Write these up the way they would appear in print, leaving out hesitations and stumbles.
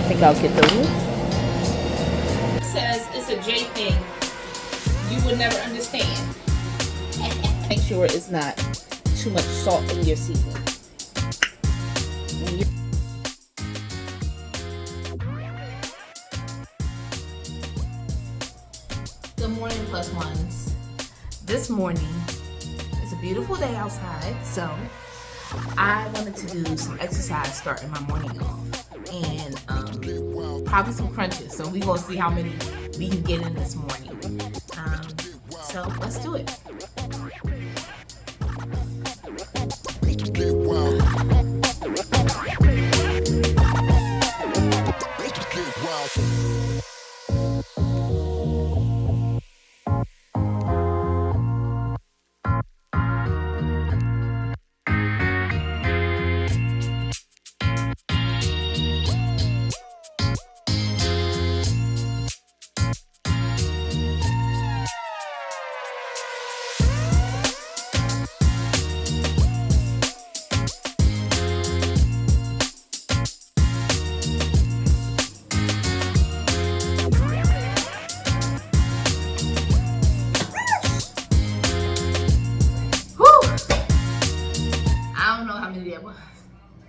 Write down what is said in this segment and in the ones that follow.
think I'll get those. It says it's a J thing. You would never understand. Make sure it's not too much salt in your seasoning. Good morning, plus ones. This morning, it's a beautiful day outside, so I wanted to do some exercise starting my morning off, and probably some crunches. So we're gonna see how many we can get in this morning. So let's do it.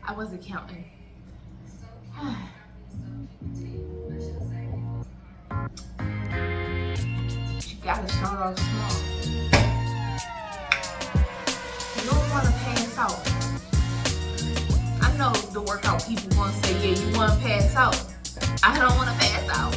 I wasn't counting. You gotta start off small. You don't want to pass out. I know the workout people gonna say, yeah, you want to pass out. I don't want to pass out.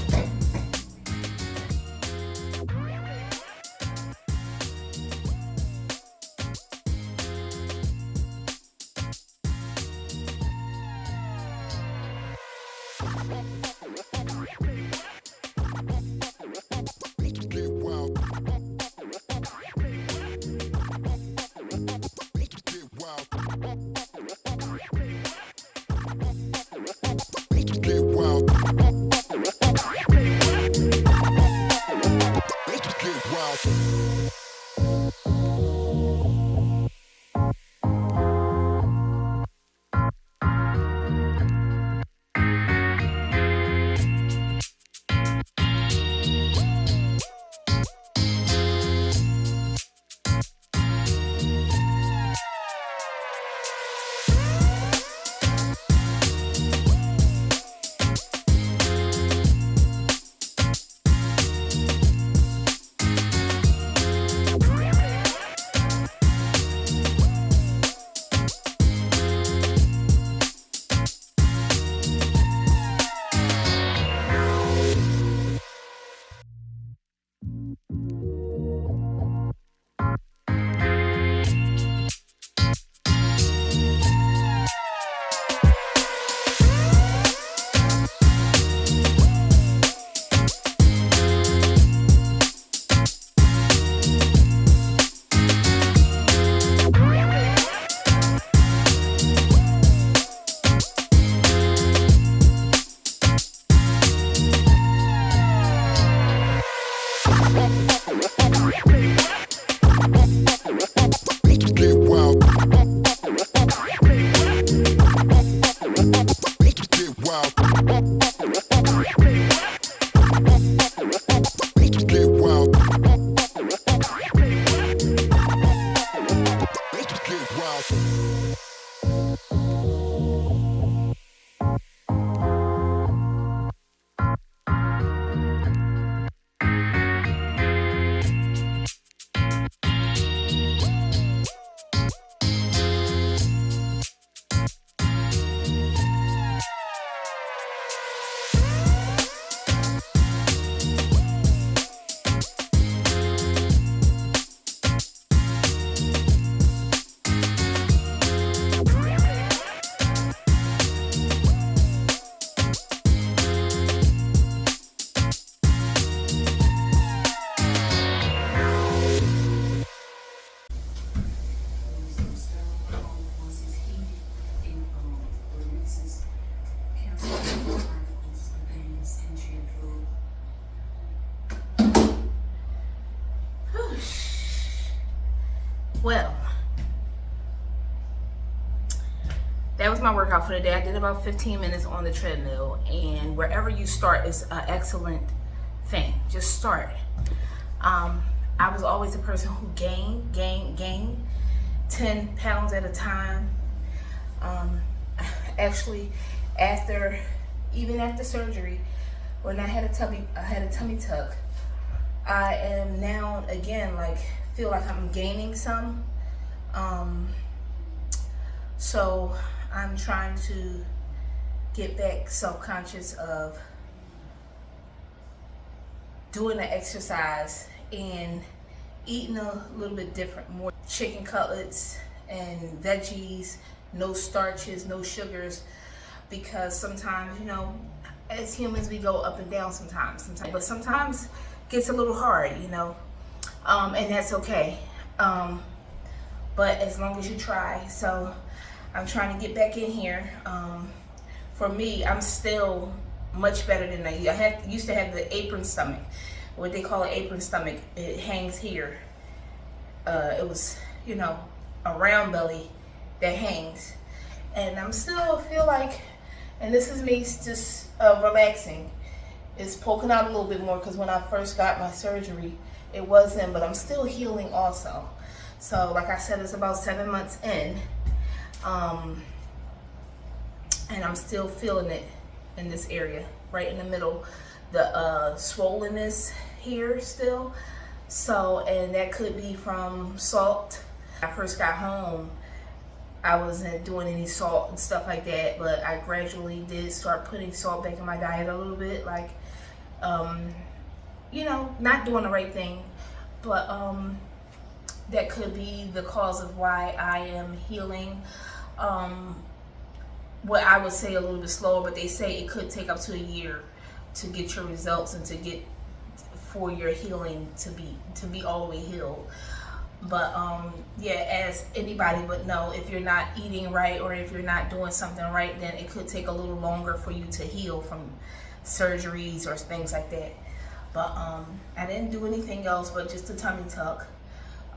Well, that was my workout for the day. I did about 15 minutes on the treadmill, and wherever you start is an excellent thing. Just start. I was always a person who gained 10 pounds at a time. Actually, even after surgery, when I had a tummy tuck, I am now again feel like I'm gaining some. So I'm trying to get back self-conscious of doing the exercise and eating a little bit different, more chicken cutlets and veggies, no starches, no sugars, because sometimes, as humans we go up and down sometimes, but sometimes it gets a little hard, and that's okay. But as long as you try. So I'm trying to get back in here. For me, I'm still much better than I used to have the apron stomach, what they call an apron stomach. It hangs here. It was, a round belly that hangs. And I'm still feel like, and this is me just relaxing, it's poking out a little bit more, because when I first got my surgery, it wasn't, but I'm still healing also. So like I said, it's about 7 months in, and I'm still feeling it in this area, right in the middle, the swollenness here still. So, and that could be from salt. When I first got home, I wasn't doing any salt and stuff like that, but I gradually did start putting salt back in my diet a little bit, not doing the right thing, but that could be the cause of why I am healing. What I would say a little bit slower, but they say it could take up to a year to get your results and to get for your healing to be all the way healed. But as anybody would know, if you're not eating right or if you're not doing something right, then it could take a little longer for you to heal from surgeries or things like that. But I didn't do anything else but just a tummy tuck,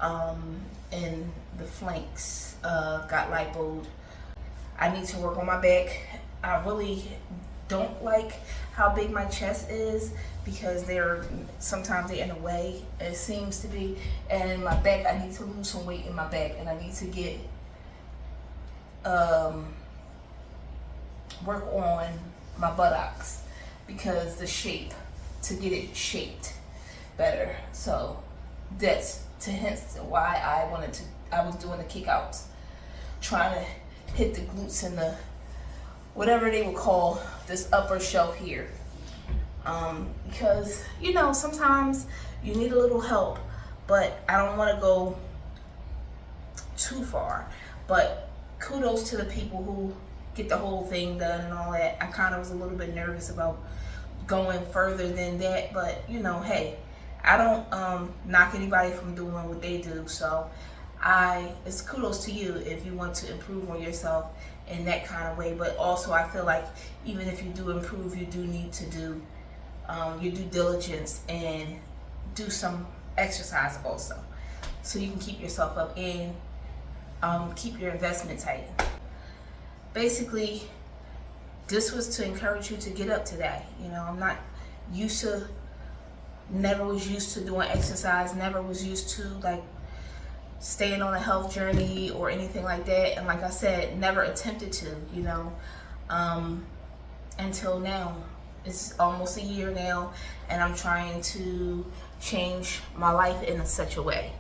and the flanks got lipoed. I need to work on my back. I really don't like how big my chest is, because sometimes they're in the way, it seems to be. And my back, I need to lose some weight in my back, and I need to get work on my buttocks, because the shape, to get it shaped better. So that's hence why I was doing the kickouts, trying to hit the glutes and the whatever they would call this upper shelf here, because sometimes you need a little help, but I don't want to go too far. But kudos to the people who get the whole thing done and all that. I kind of was a little bit nervous about going further than that, but hey, I don't knock anybody from doing what they do. So it's kudos to you if you want to improve on yourself in that kind of way. But also I feel like even if you do improve, you do need to do your due diligence and do some exercise also, so you can keep yourself up and keep your investment tight. Basically, this was to encourage you to get up today. I'm not never was used to doing exercise, never was used to staying on a health journey or anything like that. And like I said, never attempted to, until now. It's almost a year now, and I'm trying to change my life in such a way,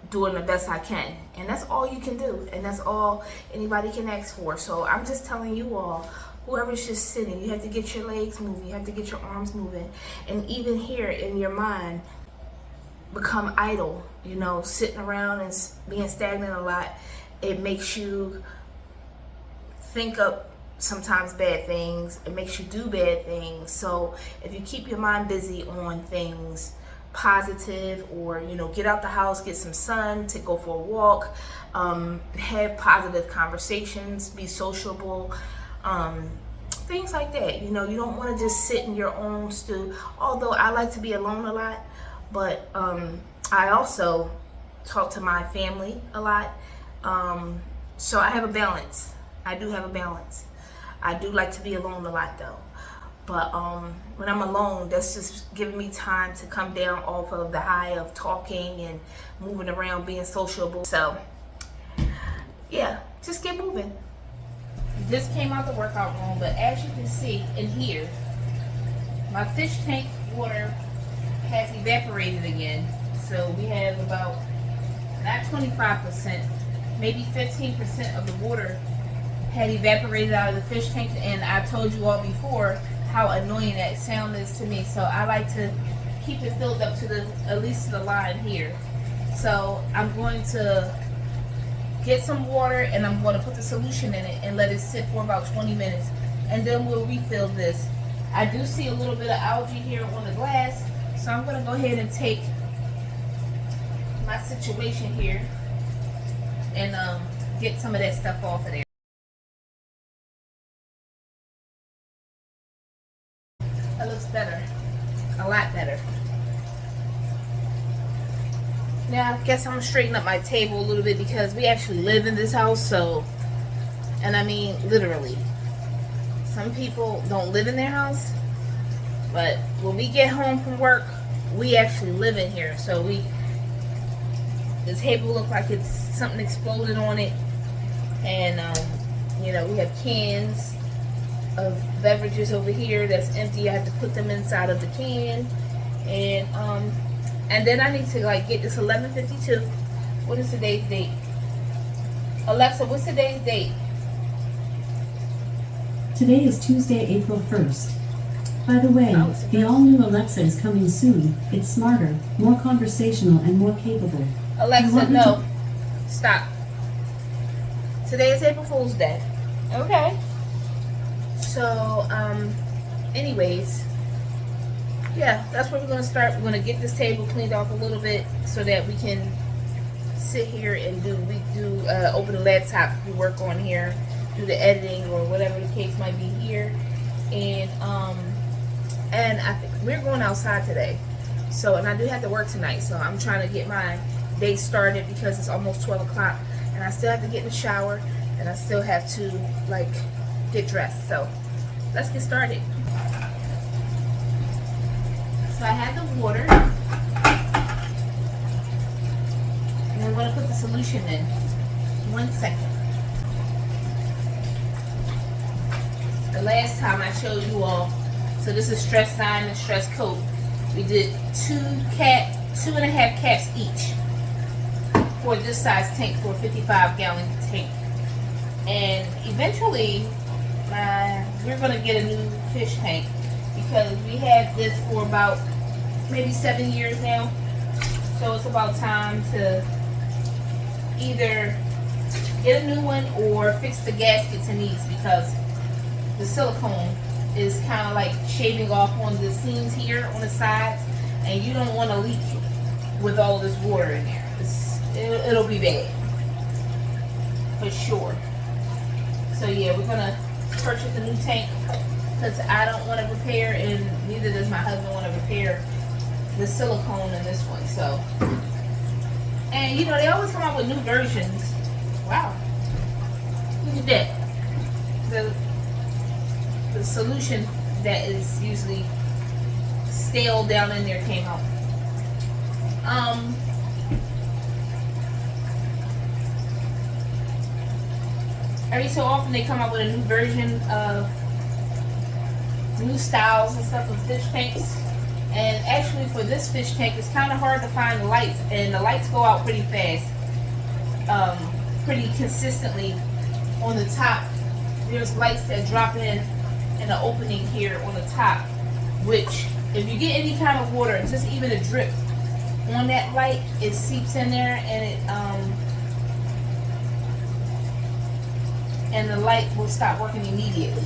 doing the best I can. And that's all you can do, and that's all anybody can ask for. So I'm just telling you all, whoever's just sitting, you have to get your legs moving, you have to get your arms moving, and even here in your mind, become idle. Sitting around and being stagnant a lot, it makes you think up sometimes bad things. It makes you do bad things. So if you keep your mind busy on things positive, or get out the house, get some sun, to go for a walk, have positive conversations, be sociable, things like that. You don't want to just sit in your own stew. Although I like to be alone a lot, but I also talk to my family a lot, So I have a balance. I do have a balance. I do like to be alone a lot though. But when I'm alone, that's just giving me time to come down off of the high of talking and moving around, being sociable. So yeah, just get moving. This came out the workout room, but as you can see in here, my fish tank water has evaporated again. So we have about, not 25%, maybe 15% of the water had evaporated out of the fish tank, and I told you all before how annoying that sound is to me. So I like to keep it filled up to the, at least to the line here. So I'm going to get some water and I'm going to put the solution in it and let it sit for about 20 minutes, and then we'll refill this. I do see a little bit of algae here on the glass, so I'm going to go ahead and take my situation here and get some of that stuff off of there. That looks better, a lot better. Now I guess I'm gonna straighten up my table a little bit because we actually live in this house, so, and I mean literally, some people don't live in their house, but when we get home from work, we actually live in here. So the table look like it's something exploded on it, and you know, we have cans of beverages over here that's empty. I have to put them inside of the can, and then I need to like get this 11:52. What is today's date? Alexa, what's today's date? Today is Tuesday, April 1st. By the way, the all-new Alexa is coming soon. It's smarter, more conversational, and more capable. Alexa, no. Stop. Today is April Fool's Day. Okay. So, anyways, yeah, that's where we're going to start. We're going to get this table cleaned off a little bit so that we can sit here and open the laptop, do work on here, do the editing or whatever the case might be here. And I think we're going outside today. So, and I do have to work tonight. So I'm trying to get my day started because it's almost 12 o'clock and I still have to get in the shower and I still have to like get dressed. So let's get started. So I have the water, and I'm going to put the solution in. 1 second. The last time I showed you all, so this is stress sign and stress coat. We did 2.5 caps each for this size tank, for a 55-gallon tank. And eventually, we're going to get a new fish tank because we had this for about maybe 7 years now. So it's about time to either get a new one or fix the gaskets in these because the silicone is kind of like shaving off on the seams here on the sides, and you don't want to leak with all this water in there. It'll be bad for sure. So yeah, we're gonna purchase a new tank because I don't want to repair, and neither does my husband want to repair the silicone in this one. So, and you know, they always come out with new versions. Wow, look at that. The solution that is usually stale down in there came out. Every so often they come out with a new version of new styles and stuff of fish tanks. And actually for this fish tank, it's kind of hard to find the lights, and the lights go out pretty fast, pretty consistently on the top. There's lights that drop in the opening here on the top, which if you get any kind of water, just even a drip on that light, it seeps in there, and the light will stop working immediately.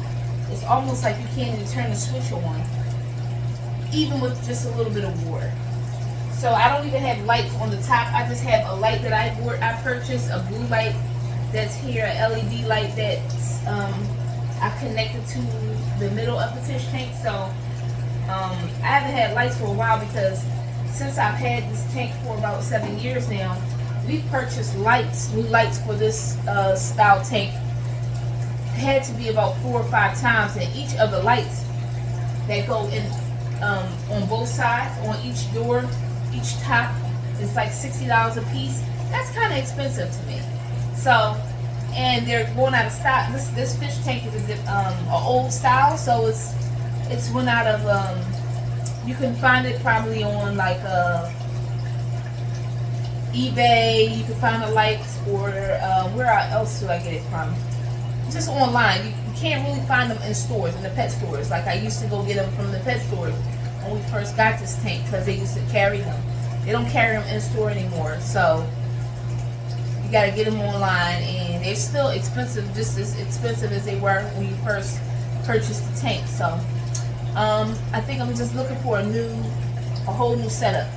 It's almost like you can't even turn the switch on, even with just a little bit of water. So I don't even have lights on the top. I just have a light that I purchased, a blue light that's here, a LED light that's I connected to the middle of the fish tank. So I haven't had lights for a while because since I've had this tank for about 7 years now, we purchased lights, new lights for this style tank. It had to be about 4 or 5 times, and each of the lights that go in on both sides, on each door, each top, is like $60 a piece. That's kind of expensive to me. So, and they're going out of stock. This fish tank is an old style, so it's went out of. You can find it probably on like eBay. You can find the lights, or where else do I get it from? Just online. You can't really find them in stores, in the pet stores. Like I used to go get them from the pet stores when we first got this tank, because they used to carry them. They don't carry them in store anymore, so you got to get them online, and they're still expensive, just as expensive as they were when you first purchased the tank. So I think I'm just looking for a whole new setup,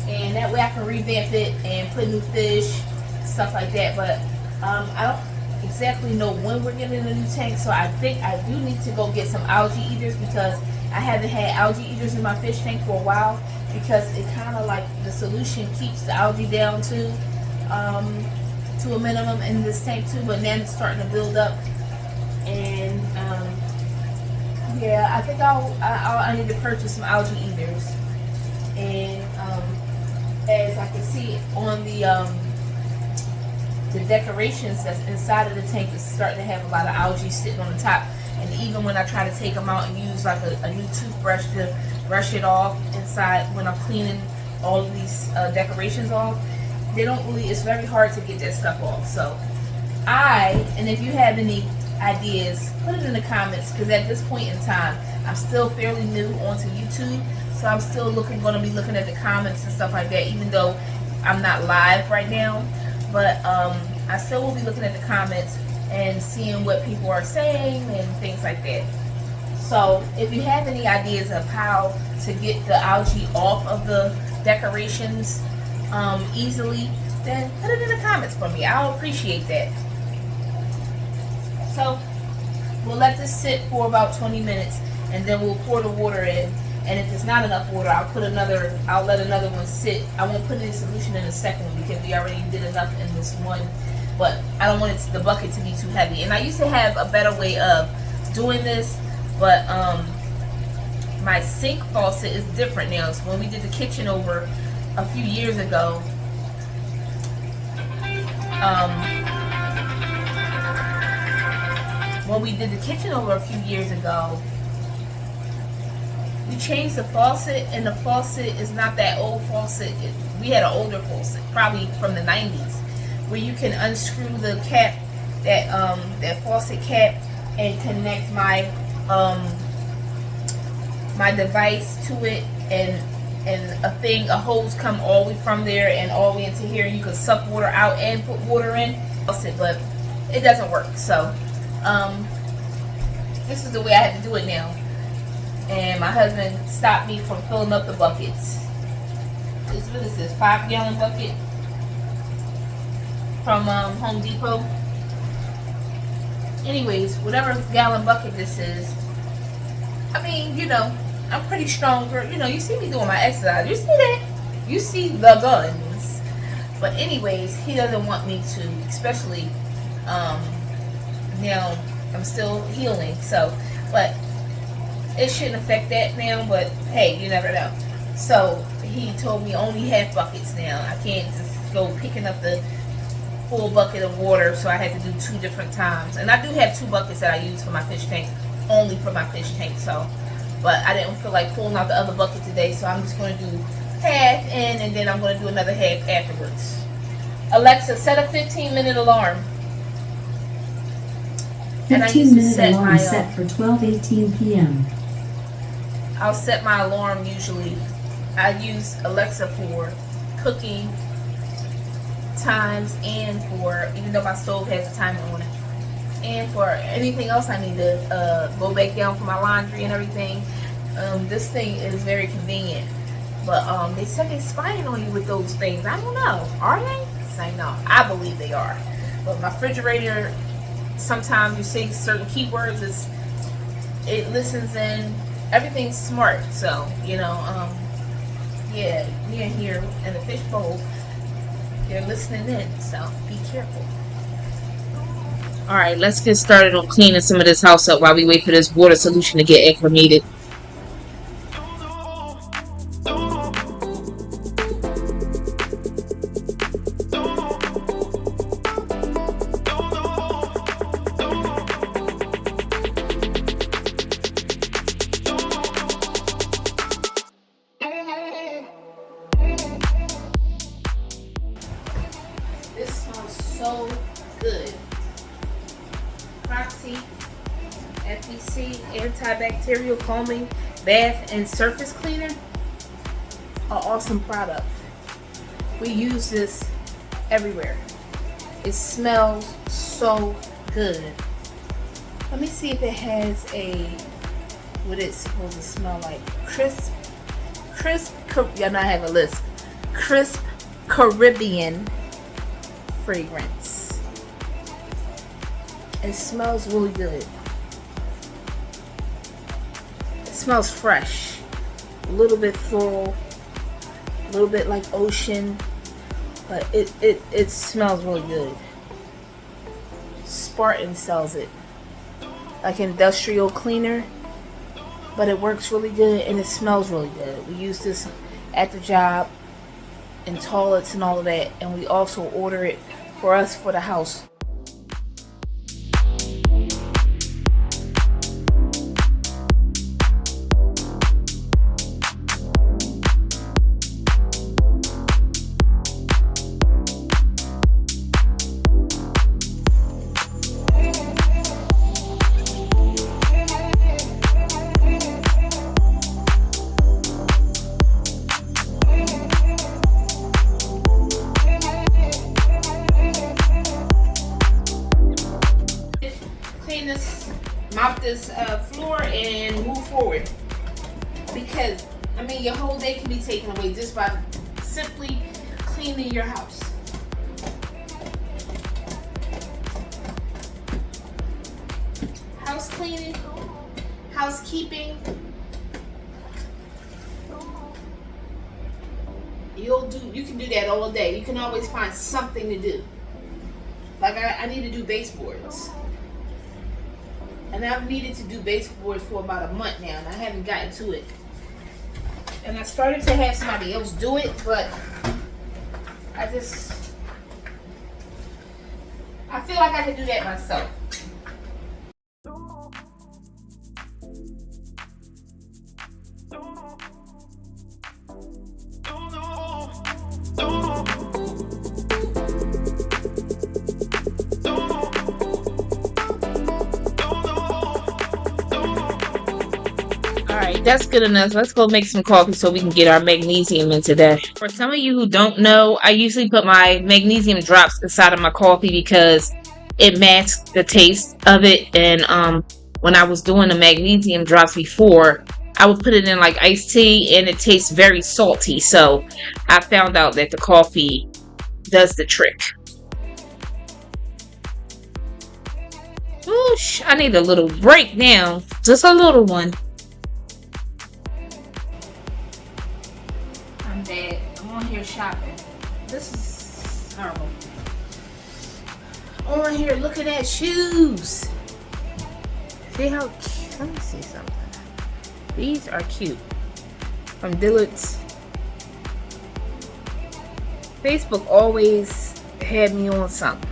and that way I can revamp it and put new fish, stuff like that. But I don't exactly know when we're getting a new tank, so I think I do need to go get some algae eaters, because I haven't had algae eaters in my fish tank for a while, because it kind of like the solution keeps the algae down to a minimum in this tank too, but then it's starting to build up, and yeah, I think I need to purchase some algae eaters. And as I can see on the decorations that's inside of the tank, is starting to have a lot of algae sitting on the top. And even when I try to take them out and use like a new toothbrush to brush it off inside when I'm cleaning all of these decorations off, they don't really, it's very hard to get that stuff off. So and if you have any ideas, put it in the comments, because at this point in time, I'm still fairly new onto YouTube, so I'm still going to be looking at the comments and stuff like that, even though I'm not live right now. But I still will be looking at the comments and seeing what people are saying and things like that. So if you have any ideas of how to get the algae off of the decorations easily, then put it in the comments for me. I'll appreciate that. So we'll let this sit for about 20 minutes, and then we'll pour the water in. And if it's not enough water, I'll let another one sit. I won't put any solution in the second one, because we already did enough in this one. But I don't want the bucket to be too heavy. And I used to have a better way of doing this, but my sink faucet is different now. So when we did the kitchen over a few years ago, we changed the faucet, and the faucet is not that old faucet. We had an older faucet, probably from the 90s, where you can unscrew the cap, that faucet cap, and connect my my device to it, and a hose come all the way from there and all the way into here. You can suck water out and put water in, but it doesn't work. So this is the way I have to do it now. And my husband stopped me from filling up the buckets. What is this, 5-gallon bucket from Home Depot? Anyways, whatever gallon bucket this is, I mean, you know, I'm pretty stronger. You know, you see me doing my exercise. You see that? You see the guns. But anyways, he doesn't want me to, especially now I'm still healing. So, but it shouldn't affect that now. But hey, you never know. So he told me only half buckets now. I can't just go picking up the full bucket of water. So I had to do 2 different times. And I do have 2 buckets that I use for my fish tank, only for my fish tank. So, but I didn't feel like pulling out the other bucket today, so I'm just going to do half in, and then I'm going to do another half afterwards. Alexa, set a 15-minute alarm. 15-minute alarm set for 12:18 p.m. I'll set my alarm usually. I use Alexa for cooking times, and for, even though my stove has a timer on it, and for anything else I need to go back down for my laundry and everything. This thing is very convenient. But they said they're spying on you with those things. I don't know. Are they? Say no. I believe they are. But my refrigerator, sometimes you say certain keywords, it listens in. Everything's smart. So, you know, yeah, me in here in the fish bowl. They're listening in, so be careful. All right, let's get started on cleaning some of this house up while we wait for this water solution to get acclimated. This smells so good. Proxy, FBC, antibacterial foaming bath and surface cleaner. An awesome product. We use this everywhere. It smells so good. Let me see if it has what it's supposed to smell like. Y'all know I have a list. Crisp Caribbean fragrance. It smells really good. It smells fresh. A little bit floral. A little bit like ocean. But it smells really good. Spartan sells it. Like industrial cleaner. But it works really good and it smells really good. We use this at the job, in toilets and all of that. And we also order it for us for the house. Mop this floor and move forward, because I mean your whole day can be taken away just by simply cleaning your house. House cleaning, housekeeping, you can do that all day. You can always find something to do. Like I need to do baseboards. And I've needed to do baseboards for about a month now, and I haven't gotten to it. And I started to have somebody else do it, but I feel like I can do that myself. Alright, that's good enough. Let's go make some coffee so we can get our magnesium in today. For some of you who don't know, I usually put my magnesium drops inside of my coffee because it masks the taste of it. And when I was doing the magnesium drops before, I would put it in like iced tea and it tastes very salty. So I found out that the coffee does the trick. Whoosh, I need a little break now. Just a little one. I'm bad. I'm on here shopping. This is horrible. On here looking at shoes. See how cute? Let me see something. These are cute. From Dillard's. Facebook always had me on something,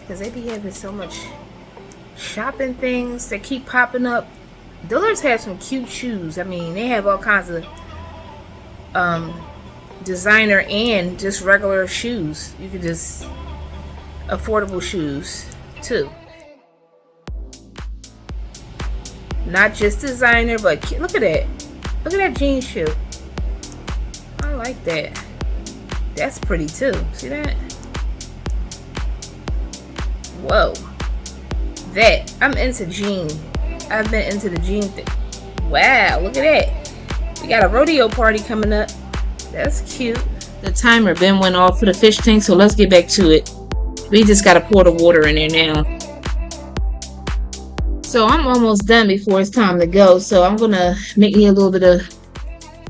because they be having so much shopping things that keep popping up. Dillard's have some cute shoes. I mean, they have all kinds of designer and just regular shoes. You could just affordable shoes too. Not just designer, but look at that. Look at that jean shoe. I like that. That's pretty too. See that? Whoa. That. I'm into jean. I've been into the jean thing. Wow, look at that. We got a rodeo party coming up. That's cute. The timer been went off for the fish tank, so let's get back to it. We just gotta pour the water in there now. So I'm almost done before it's time to go. So I'm gonna make me a little bit of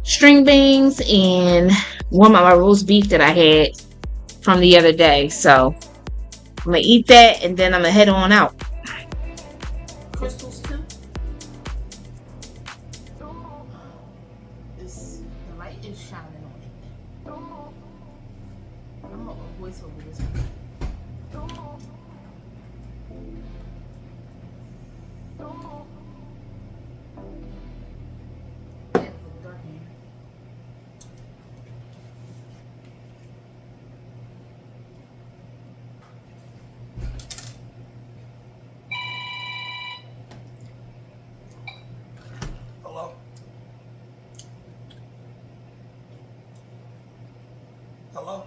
string beans and warm up my roast beef that I had from the other day. So I'm gonna eat that and then I'm gonna head on out. Crystals too. The light is shining on it. I'm gonna voice over this one. Hello? Hello?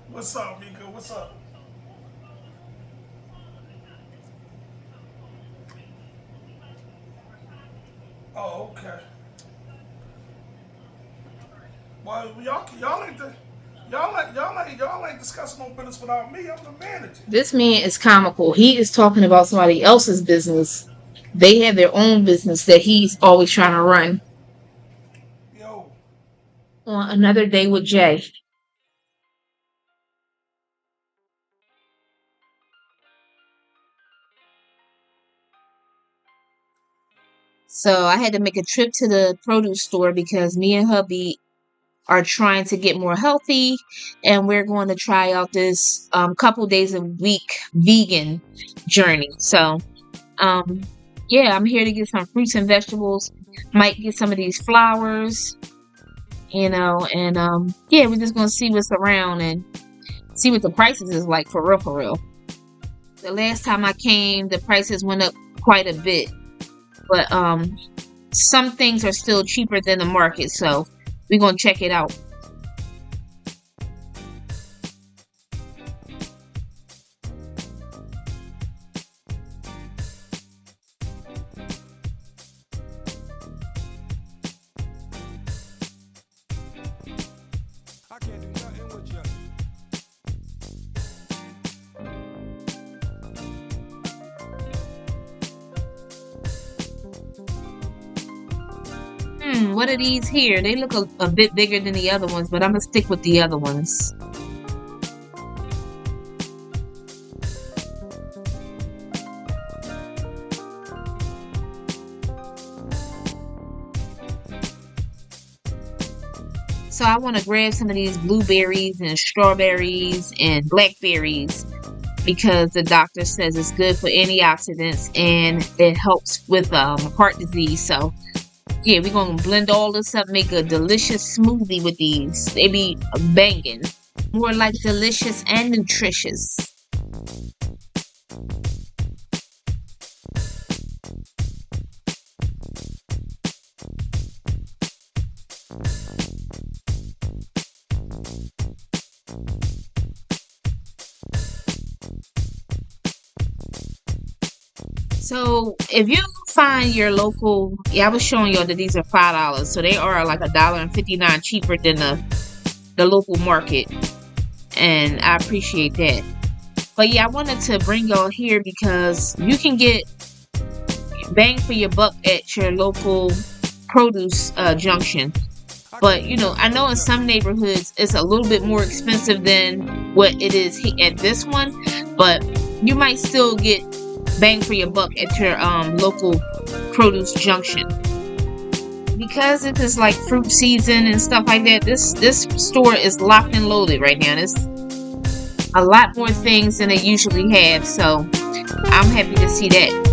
What's up, Mika? What's up? Oh, okay. Well, y'all ain't discussing no business without me. I'm the manager. This man is comical. He is talking about somebody else's business. They have their own business that he's always trying to run. Yo, On another day with Jay. So I had to make a trip to the produce store because me and hubby are trying to get more healthy, and we're going to try out this couple days a week vegan journey. So um yeah, I'm here to get some fruits and vegetables. Might get some of these flowers, and yeah, we're just gonna see what's around and see what the prices is like for real, for real. The last time I came, the prices went up quite a bit, but some things are still cheaper than the market, so we're gonna check it out. I can't do nothing with you. What are these here? They look a bit bigger than the other ones, but I'm gonna stick with the other ones. So I want to grab some of these blueberries and strawberries and blackberries because the doctor says it's good for antioxidants and it helps with heart disease. So yeah, we're gonna blend all this up, make a delicious smoothie with these. They be banging. More like delicious and nutritious. So if you find your local, yeah, I was showing y'all that these are $5, so they are like $1.59 cheaper than the local market, and I appreciate that. But yeah, I wanted to bring y'all here because you can get bang for your buck at your local produce junction. But I know in some neighborhoods it's a little bit more expensive than what it is at this one, but you might still get bang for your buck at your local produce junction. Because it is like fruit season and stuff like that, this store is locked and loaded right now. There's a lot more things than they usually have, so I'm happy to see that.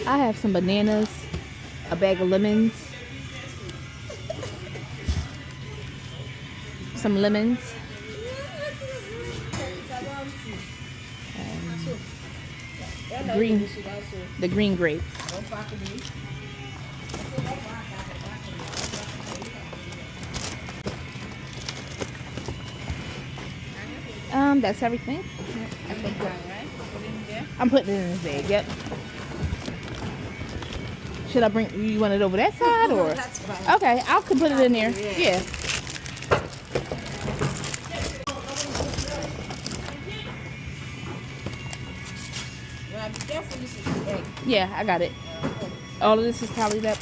I have some bananas, a bag of lemons, some lemons, the green grape. That's everything. I'm putting it in this bag. Yep. Should I bring you want it over that side or? That's fine. Okay, I can put it in there. Yeah. Well, be careful, this is the egg. Yeah, I got it. All of this is tallied up.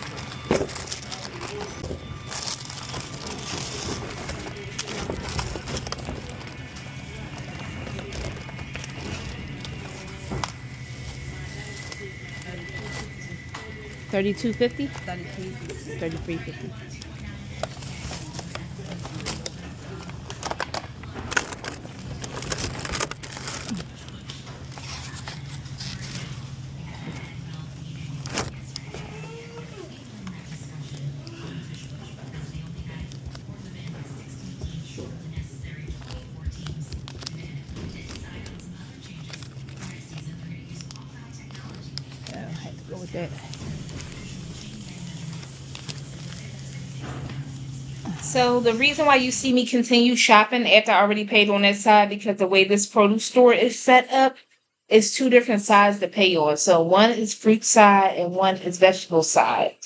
$32.50. 33.50. I have to go with that. So the reason why you see me continue shopping after I already paid on that side, because the way this produce store is set up, it's two different sides to pay on. So one is fruit side and one is vegetable side.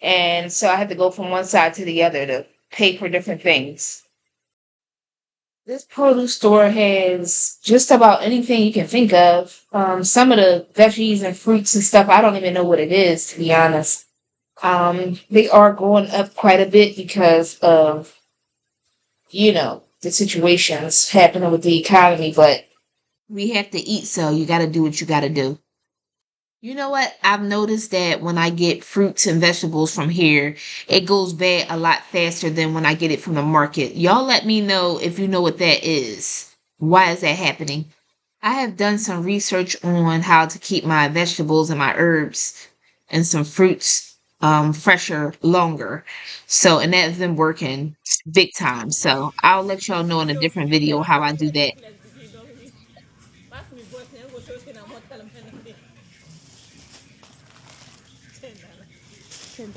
And so I had to go from one side to the other to pay for different things. This produce store has just about anything you can think of. Some of the veggies and fruits and stuff, I don't even know what it is, to be honest. They are going up quite a bit because of, the situations happening with the economy, but we have to eat, so you got to do what you got to do. You know what? I've noticed that when I get fruits and vegetables from here, it goes bad a lot faster than when I get it from the market. Y'all let me know if you know what that is. Why is that happening? I have done some research on how to keep my vegetables and my herbs and some fruits fresher longer. So, and that's been working big time. So I'll let y'all know in a different video how I do that. $10.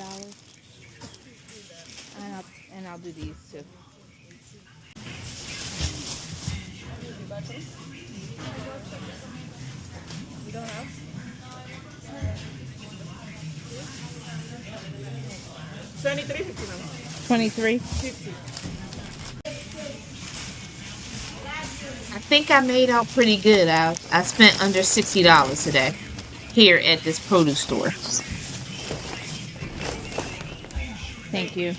And I'll do these too. You don't have? 23. I think I made out pretty good. I spent under $60 today here at this produce store. Thank you.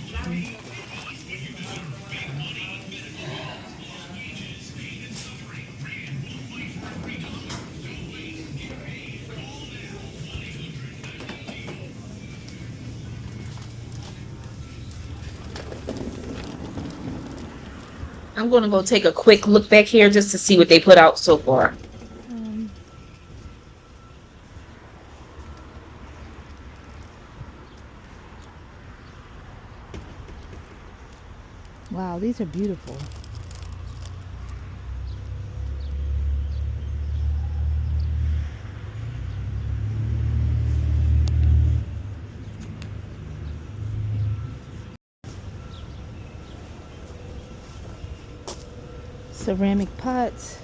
I'm going to go take a quick look back here just to see what they put out so far. Wow, these are beautiful. Ceramic pots,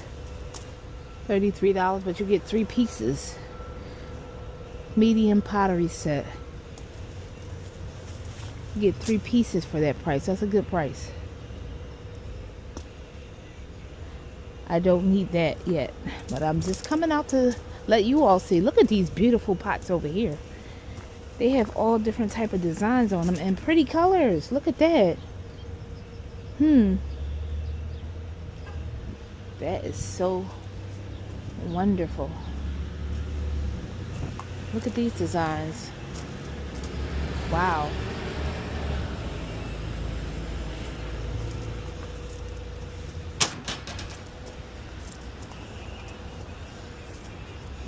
$33, but you get 3 pieces. Medium pottery set. You get 3 pieces for that price. That's a good price. I don't need that yet, but I'm just coming out to let you all see. Look at these beautiful pots over here. They have all different type of designs on them and pretty colors. Look at that. That is so wonderful. Look at these designs. Wow.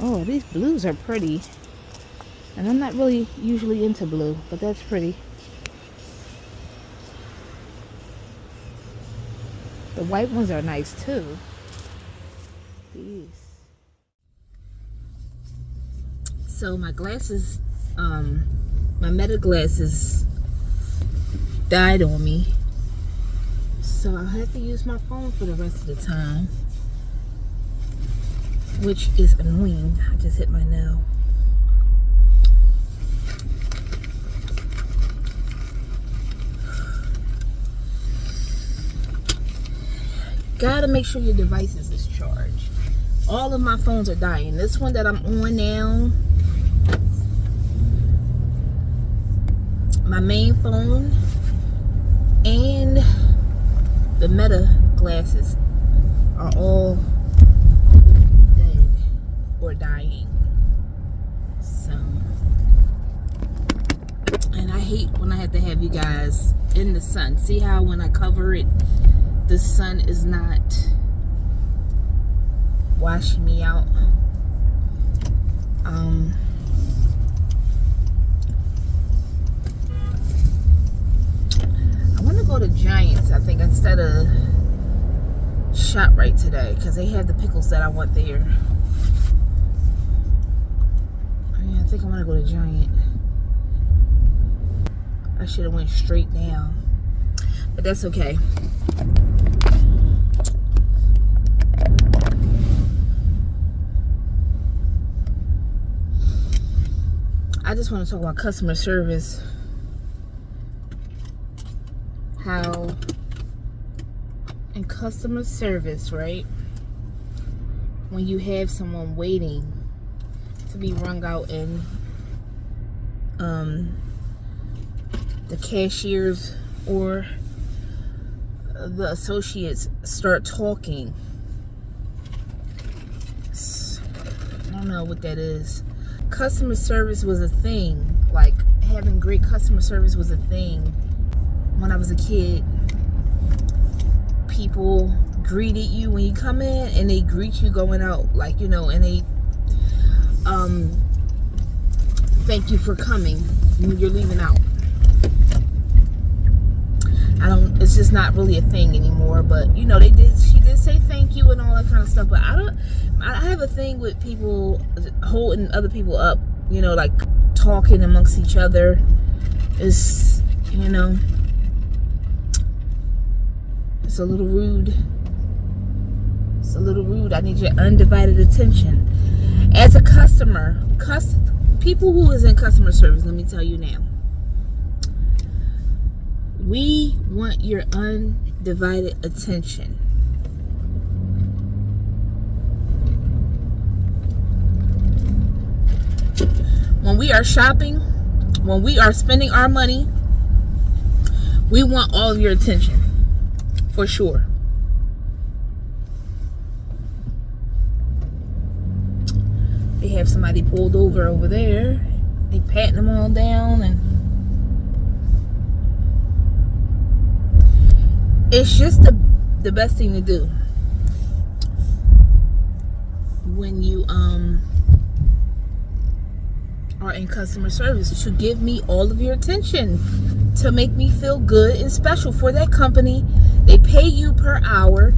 Oh, these blues are pretty. And I'm not really usually into blue, but that's pretty. The white ones are nice too. These. So my glasses, my Meta glasses died on me. So I'll have to use my phone for the rest of the time, which is annoying. I just hit my nail. gotta make sure your devices is charged. All of my phones are dying. This one that I'm on now, my main phone, and the Meta glasses are all dead or dying. So, and I hate when I have to have you guys in the sun. See how when I cover it, the sun is not washing me out. I want to go to Giants, I think, instead of ShopRite today, because they had the pickles that I want there. I think I want to go to Giant. I should have went straight down, but that's okay. I just want to talk about customer service. How in customer service, right? When you have someone waiting to be rung out and the cashiers or the associates start talking. I don't know what that is. Customer service was a thing. Like, having great customer service was a thing when I was a kid. People greeted you when you come in, and they greet you going out, like, you know, and they thank you for coming when you're leaving out. It's just not really a thing anymore, but you know, she did say thank you and all that kind of stuff, but I have a thing with people holding other people up, you know, like talking amongst each other is, you know, it's a little rude. It's a little rude. I need your undivided attention. As a customer, people who is in customer service, let me tell you now, we want your undivided attention. When we are shopping, when we are spending our money, we want all of your attention, for sure. They have somebody pulled over there. They patting them all down, and it's just the best thing to do when you are in customer service, to give me all of your attention, to make me feel good and special for that company. They pay you per hour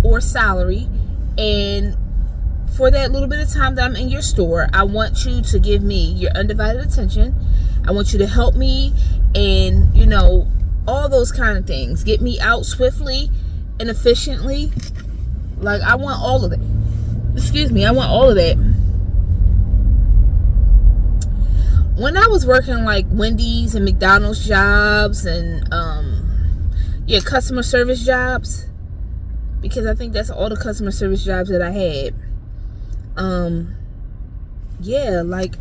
or salary, and for that little bit of time that I'm in your store, I want you to give me your undivided attention. I want you to help me, and you know, all those kind of things. Get me out swiftly and efficiently. Like, I want all of that. Excuse me, I want all of that. When I was working like Wendy's and McDonald's jobs and customer service jobs, because I think that's all the customer service jobs that I had. Like,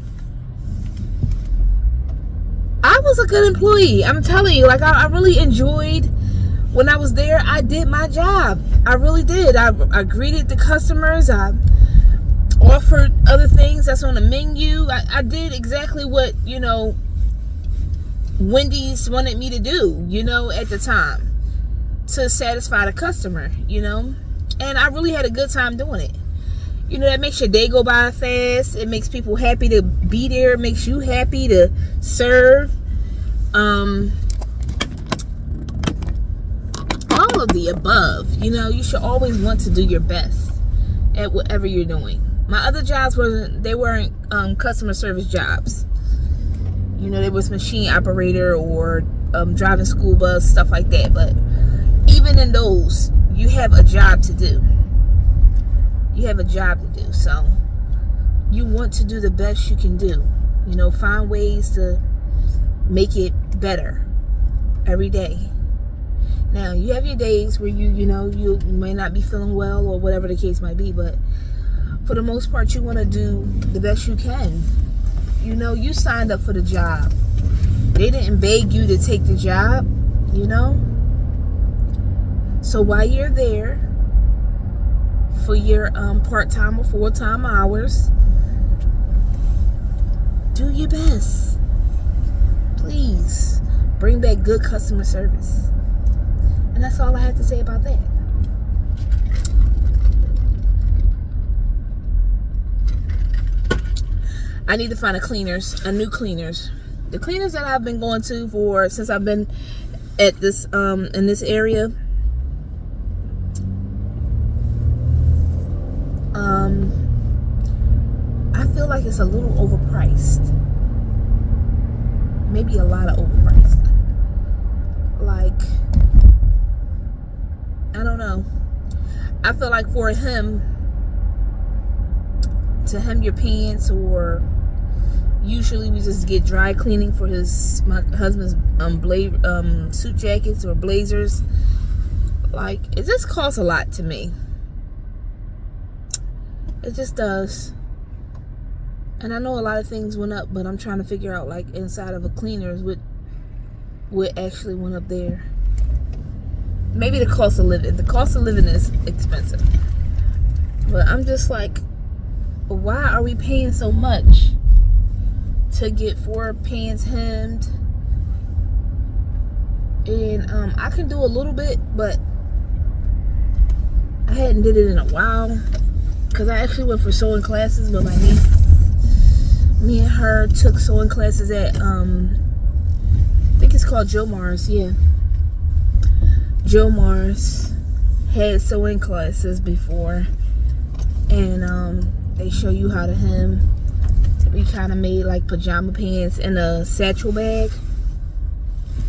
I was a good employee. I'm telling you, like, I really enjoyed when I was there. I did my job. I really did. I greeted the customers. I offered other things that's on the menu. I did exactly what, you know, Wendy's wanted me to do, you know, at the time, to satisfy the customer, you know. And I really had a good time doing it. You know, that makes your day go by fast. It makes people happy to be there. It makes you happy to serve. All of the above. You know, you should always want to do your best at whatever you're doing. My other jobs weren't customer service jobs. You know, there was machine operator or driving school bus, stuff like that. But even in those, you have a job to do. You have a job to do. So you want to do the best you can do. You know, find ways to make it better every day. Now, you have your days where you may not be feeling well or whatever the case might be, but for the most part, you want to do the best you can. You signed up for the job. They didn't beg you to take the job, So while you're there for your part-time or full-time hours, do your best. Please bring back good customer service. And that's all I have to say about that. I need to find new cleaners. The cleaners that I've been going to since I've been at this in this area, I feel like it's a little overpriced. Maybe a lot of overpriced. Like, I don't know. I feel like for him to hem your pants, or usually we just get dry cleaning for my husband's suit jackets or blazers. Like, it just costs a lot to me. It just does. And I know a lot of things went up, but I'm trying to figure out, like, inside of a cleaners what actually went up there. Maybe the cost of living. The cost of living is expensive. But I'm just like, why are we paying so much to get 4 pants hemmed? And I can do a little bit, but I hadn't did it in a while, because I actually went for sewing classes with my niece. Me and her took sewing classes at I think it's called Joe Mars. Yeah, Joe Mars had sewing classes before, and they show you how to hem. We kind of made like pajama pants in a satchel bag,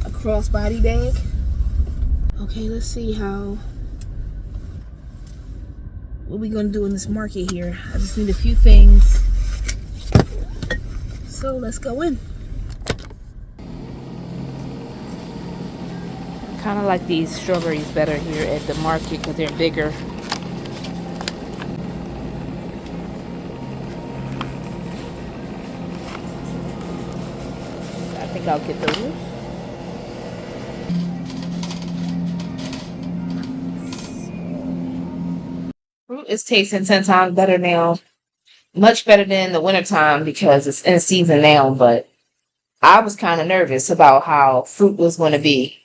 a crossbody bag. Okay, let's see what we gonna do in this market here. I just need a few things, so let's go in. I kind of like these strawberries better here at the market because they're bigger. I think I'll get those. Fruit is tasting 10 times better now. Much better than the wintertime because it's in season now, but I was kind of nervous about how fruit was going to be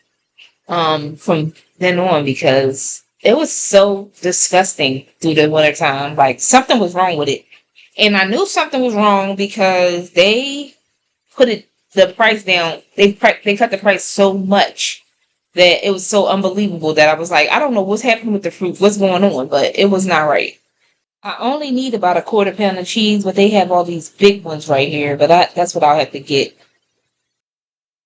from then on, because it was so disgusting through the wintertime. Like, something was wrong with it. And I knew something was wrong because they put the price down. They cut the price so much that it was so unbelievable that I was like, I don't know what's happening with the fruit, what's going on, but it was not right. I only need about a quarter pound of cheese, but they have all these big ones right here, but that's what I'll have to get.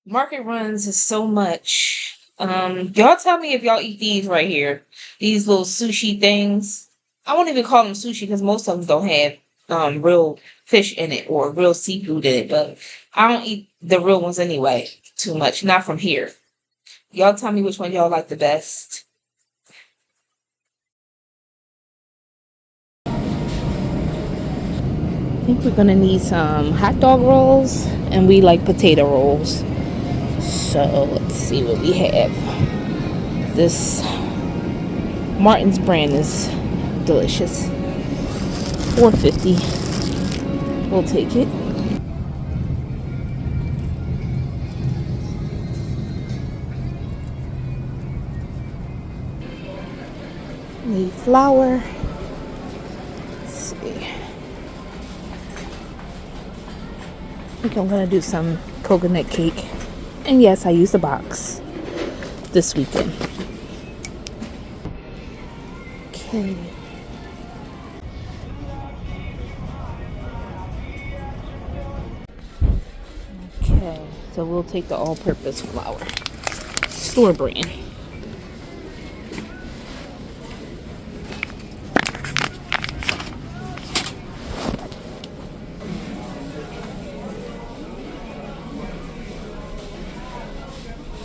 Market runs is so much. Y'all tell me if y'all eat these right here. These little sushi things. I won't even call them sushi because most of them don't have real fish in it or real seafood in it, but I don't eat the real ones anyway too much. Not from here. Y'all tell me which one y'all like the best. I think we're gonna need some hot dog rolls, and we like potato rolls. So let's see what we have. This Martin's brand is delicious. $4.50. We'll take it. Need flour. Let's see. I think I'm gonna do some coconut cake. And yes, I used a box this weekend. Okay. Okay, so we'll take the all-purpose flour. Store brand.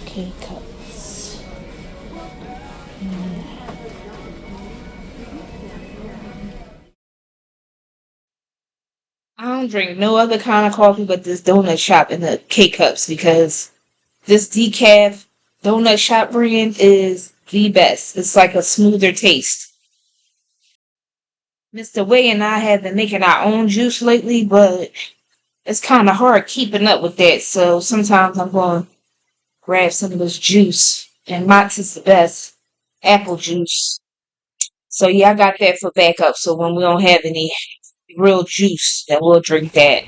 K-cups. don't drink no other kind of coffee but this donut shop in the K cups because this decaf donut shop brand is the best. It's like a smoother taste. Mr. Way and I have been making our own juice lately, but it's kind of hard keeping up with that. So sometimes I'm going to grab some of this juice. And Mott's is the best. Apple juice. So yeah, I got that for backup. So when we don't have any real juice, then we'll drink that.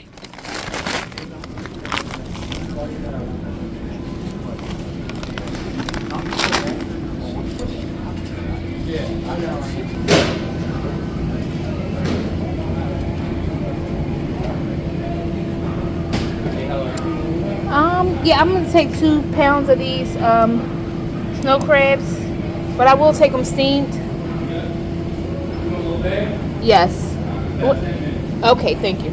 Yeah, I'm gonna take 2 pounds of these snow crabs, but I will take them steamed. Yes. Okay, thank you.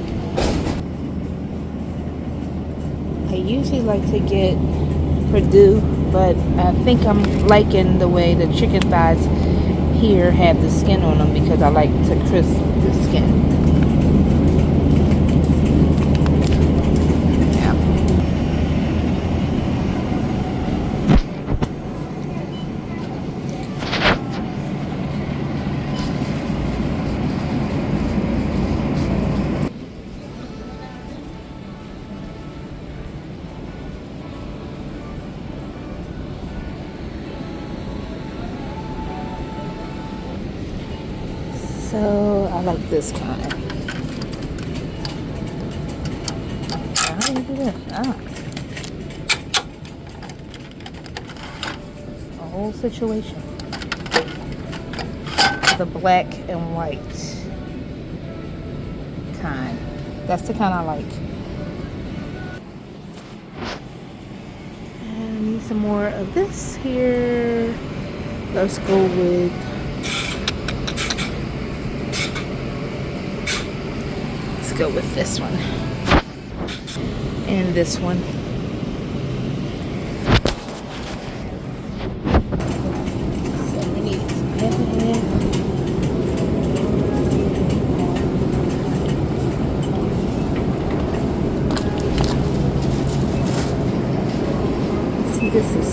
I usually like to get Purdue, but I think I'm liking the way the chicken thighs here have the skin on them because I like to crisp the skin. So I like this kind. How do you do this? A whole situation. The black and white kind. That's the kind I like. And I need some more of this here. Let's go with this one and this one. So we need some pepper. See, this is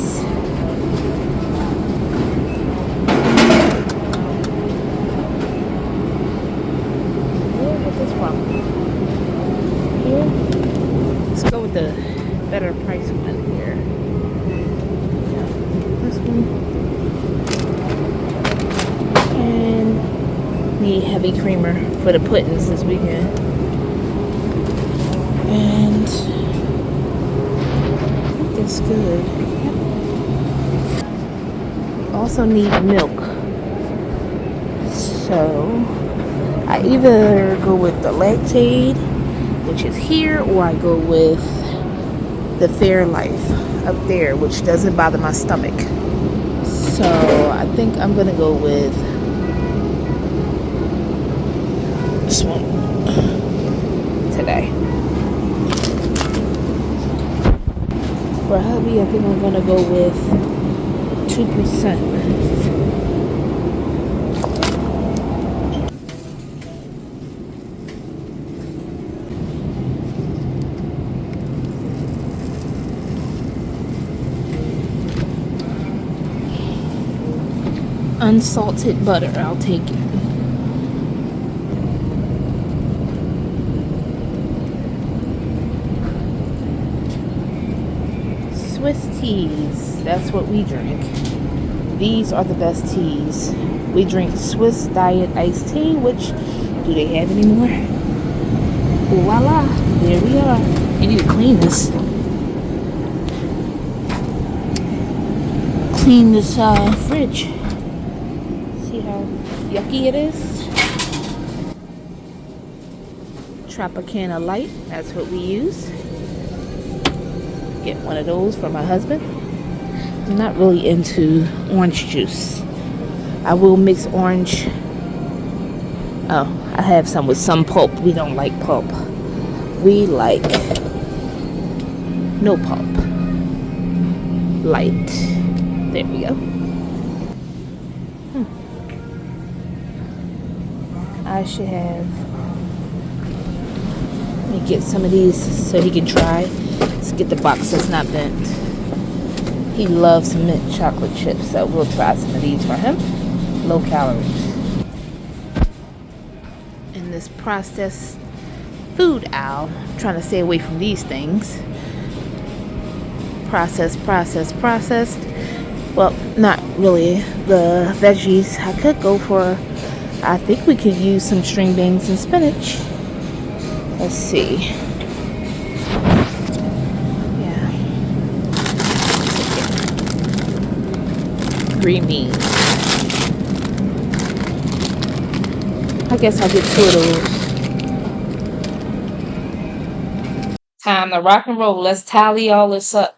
where did this from? Let's go with the better price one here. This one. And need heavy creamer for the puddings this weekend. And I think that's good. Also need milk. So I either go with the Lactaid, which is here, or I go with the Fairlife up there, which doesn't bother my stomach. So I think I'm gonna go with this one today. For hubby, I think I'm gonna go with 2%. Unsalted butter, I'll take it. Swiss teas, that's what we drink. These are the best teas. We drink Swiss Diet iced tea, which, do they have any more? Voila, there we are. You need to clean this. Clean this fridge. See how yucky it is? Tropicana Light, that's what we use. Get one of those for my husband. I'm not really into orange juice. I will mix orange. Oh, I have some with some pulp. We don't like pulp. We like no pulp. Light. There we go. I should have Let me get some of these so he can try. Let's get the box that's not bent. He loves mint chocolate chips, so we'll try some of these for him. Low calories. In this processed food aisle, I'm trying to stay away from these things. Processed. Well, not really. The veggies, I could go for, I think we could use some string beans and spinach. Let's see. Yeah. Green beans. I guess I'll get 2 of those. Time to rock and roll. Let's tally all this up.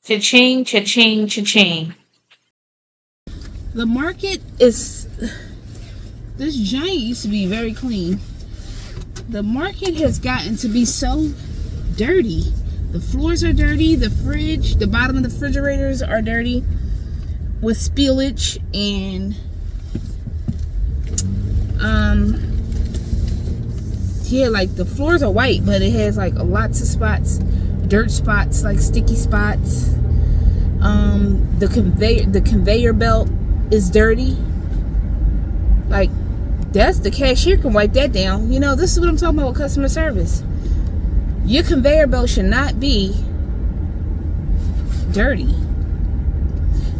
Cha-ching, cha-ching, cha-ching. The market is... This giant used to be very clean. The market has gotten to be so dirty. The floors are dirty. The fridge, the bottom of the refrigerators are dirty with spillage and yeah, like the floors are white, but it has like lots of spots, dirt spots, like sticky spots. The conveyor belt is dirty. Like, that's the cashier can wipe that down. You know, this is what I'm talking about with customer service. Your conveyor belt should not be dirty.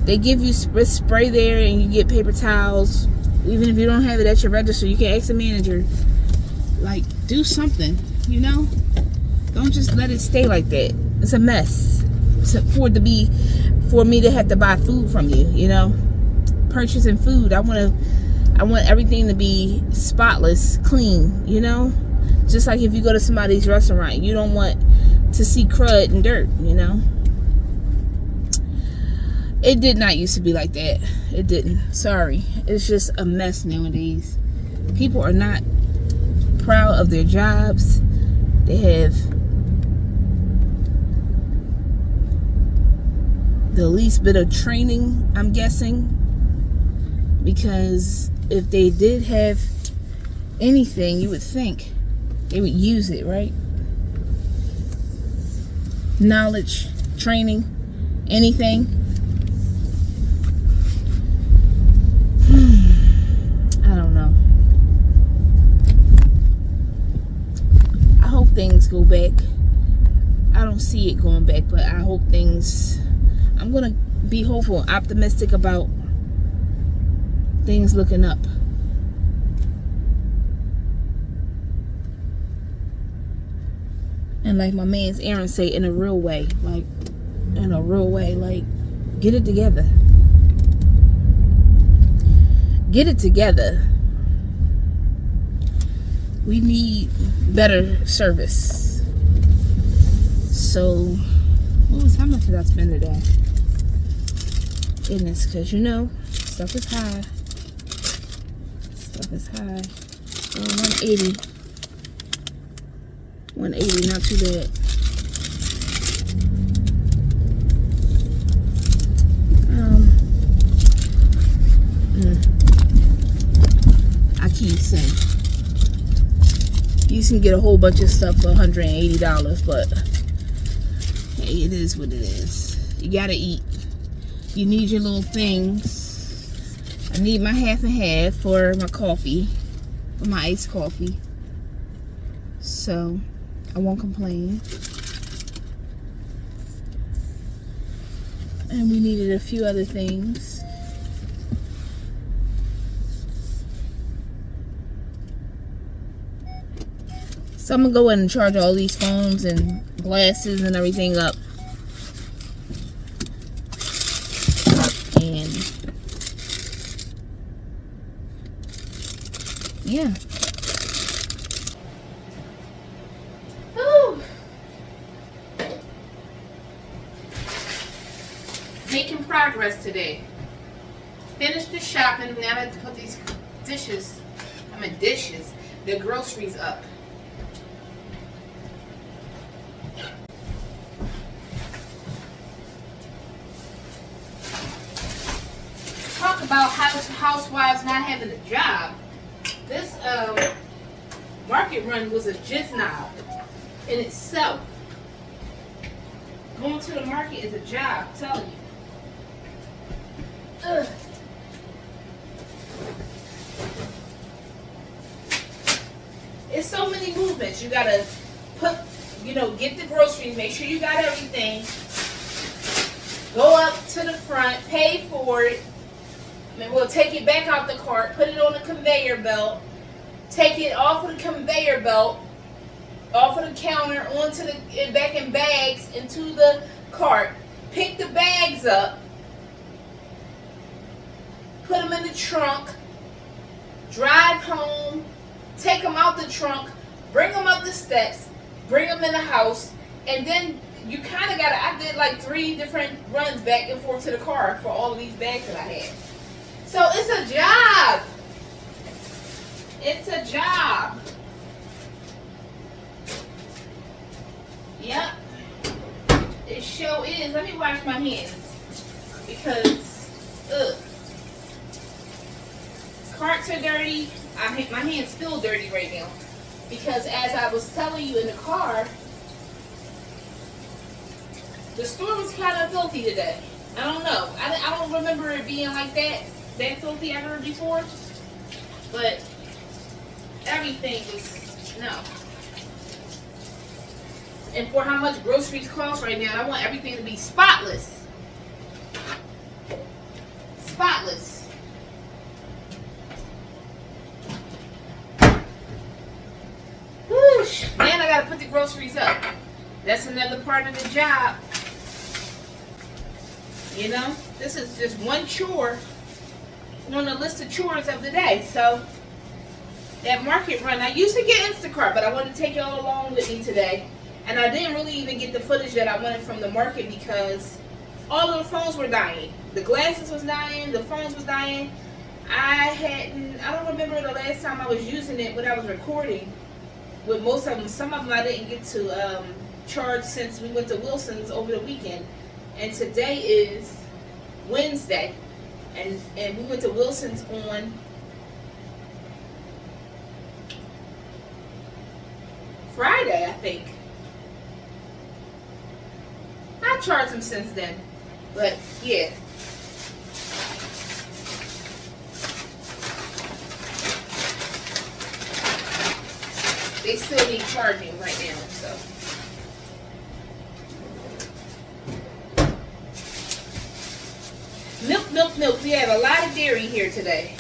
They give you spray there and you get paper towels. Even if you don't have it at your register, you can ask the manager. Like, do something, you know? Don't just let it stay like that. It's a mess. For me to have to buy food from you, you know? Purchasing food. I want everything to be spotless, clean, you know? Just like if you go to somebody's restaurant, you don't want to see crud and dirt, you know? It did not used to be like that. It didn't. Sorry. It's just a mess nowadays. People are not proud of their jobs. They have the least bit of training, I'm guessing, because if they did have anything, you would think they would use it, right? Knowledge, training, anything. I don't know. I hope things go back. I don't see it going back, but I hope things... I'm going to be hopeful and optimistic about things looking up. And like my man's errands say, in a real way. Like, get it together. Get it together. We need better service. So, how much did I spend today? Goodness, because you know, stuff is high. Stuff is high. 180. 180, not too bad. I keep saying, you can get a whole bunch of stuff for $180, but hey, it is what it is. You gotta eat. You need your little things. I need my half and half for my coffee, for my iced coffee. So I won't complain. And we needed a few other things. So I'm gonna go in and charge all these phones and glasses and everything up. And yeah. Whew. Making progress today. Finished the shopping. Now I have to put these the groceries up. Talk about housewives not having a job. This market run was a jizz knob in itself. Going to the market is a job, I'm telling you. Ugh. It's so many movements. You gotta put, get the groceries, make sure you got everything. Go up to the front, pay for it. And we'll take it back out the cart, put it on the conveyor belt, take it off of the conveyor belt, off of the counter, onto the back in bags into the cart, pick the bags up, put them in the trunk, drive home, take them out the trunk, bring them up the steps, bring them in the house, and then you kind of I did like 3 different runs back and forth to the car for all of these bags that I had. So it's a job. It's a job. Yep. It sure is. Let me wash my hands. Because, carts are dirty. My hands feel dirty right now. Because as I was telling you in the car, the store was kind of filthy today. I don't know. I don't remember it being like that filthy ever before. But everything was, no. And for how much groceries cost right now, I want everything to be spotless. Spotless. Whoosh. Man, I gotta put the groceries up. That's another part of the job. This is just one chore on the list of chores of the day. So, that market run, I used to get Instacart, but I wanted to take y'all along with me today. And I didn't really even get the footage that I wanted from the market because all of the phones were dying. The glasses was dying, the phones was dying. I don't remember the last time I was using it when I was recording with most of them. Some of them I didn't get to charge since we went to Wilson's over the weekend. And today is Wednesday. And we went to Wilson's on Friday, I think. I charged them since then. But yeah. They still need charging right now, so. Milk. We have a lot of dairy here today.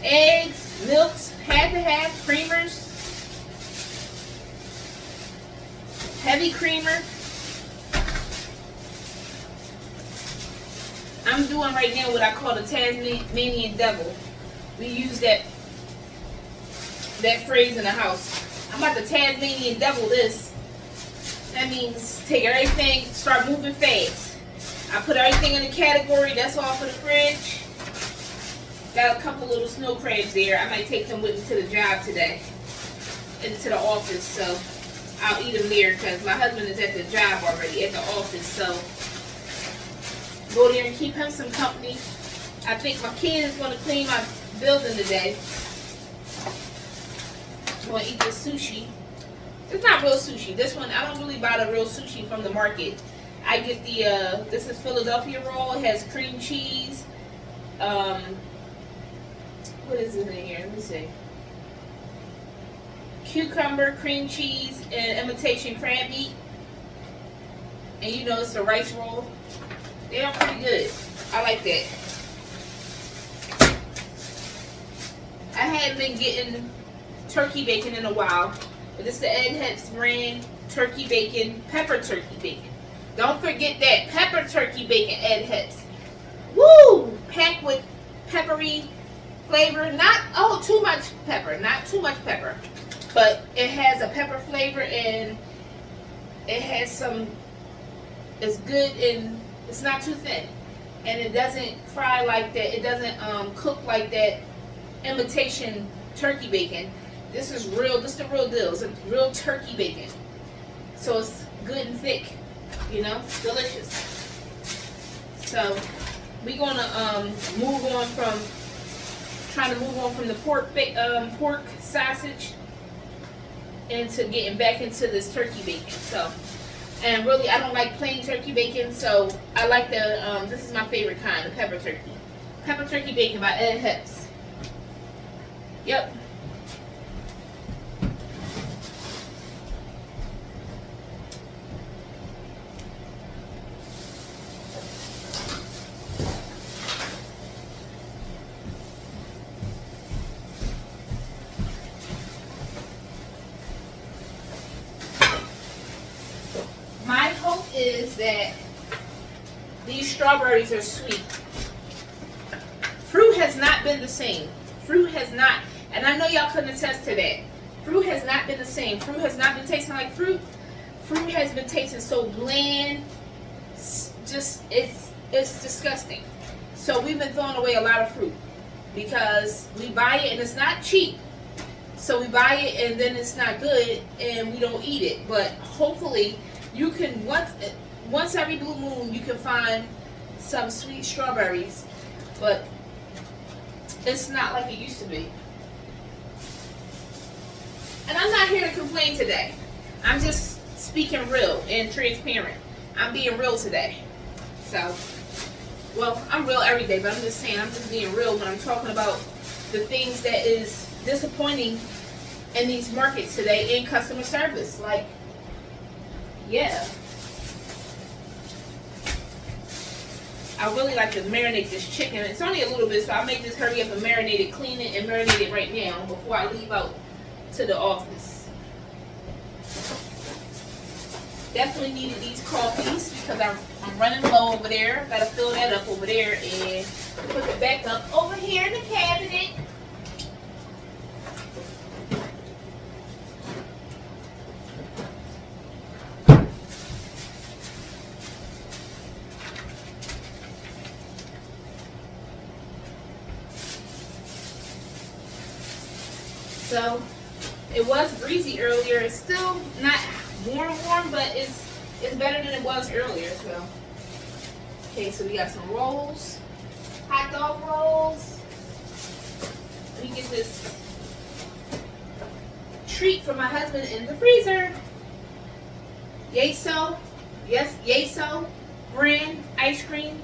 Eggs, milks, had to have, creamers. Heavy creamer. I'm doing right now what I call the Tasmanian devil. We use that phrase in the house. I'm about to Tasmanian devil this. That means take everything, start moving fast. I put everything in the category. That's all for the fridge. Got a couple little snow crabs there. I might take them with me to the job today, into the office. So I'll eat them there because my husband is at the job already, at the office. So go there and keep him some company. I think my kid is going to clean my building today. I'm going to eat this sushi. It's not real sushi. This one, I don't really buy the real sushi from the market. I get the, this is Philadelphia roll. It has cream cheese. What is it in here? Let me see. Cucumber, cream cheese, and imitation crab meat. And it's the rice roll. They are pretty good. I like that. I hadn't been getting turkey bacon in a while. But this is the Ed Heps brand turkey bacon, pepper turkey bacon. Don't forget that pepper turkey bacon, Ed Heps. Woo! Packed with peppery flavor. Not too much pepper. Not too much pepper. But it has a pepper flavor and it has some. It's good and it's not too thin. And it doesn't fry like that. It doesn't cook like that imitation turkey bacon. This is real. This is the real deal. It's a real turkey bacon. So it's good and thick. Delicious. So we're gonna trying to move on from the pork sausage into getting back into this turkey bacon. So, and really, I don't like plain turkey bacon, so I like the, this is my favorite kind, the pepper turkey. Pepper turkey bacon by Ed Hepps. Yep. My hope is that these strawberries are sweet. Fruit has not been the same. Fruit has not, and I know y'all couldn't attest to that. Fruit has not been the same. Fruit has not been tasting like fruit. Fruit has been tasting so bland. Just, it's disgusting. So we've been throwing away a lot of fruit because we buy it and it's not cheap. So we buy it and then it's not good and we don't eat it. But hopefully you can, once every blue moon, you can find some sweet strawberries. But it's not like it used to be. And I'm not here to complain today. I'm just speaking real and transparent. I'm being real today. So, well, I'm real every day, but I'm just saying, I'm just being real when I'm talking about the things that is disappointing in these markets today in customer service. Like, yeah. I really like to marinate this chicken. It's only a little bit, so I'll make this hurry up and marinate it, clean it, and marinate it right now before I leave out to the office. Definitely needed these coffees because I'm running low over there. Gotta fill that up over there and put it back up over here in the cabinet. So it was breezy earlier. It's still not warm, but it's better than it was earlier. So okay, so we got some rolls, hot dog rolls. Let me get this treat for my husband in the freezer. Yeso, yes, Yeso brand ice cream.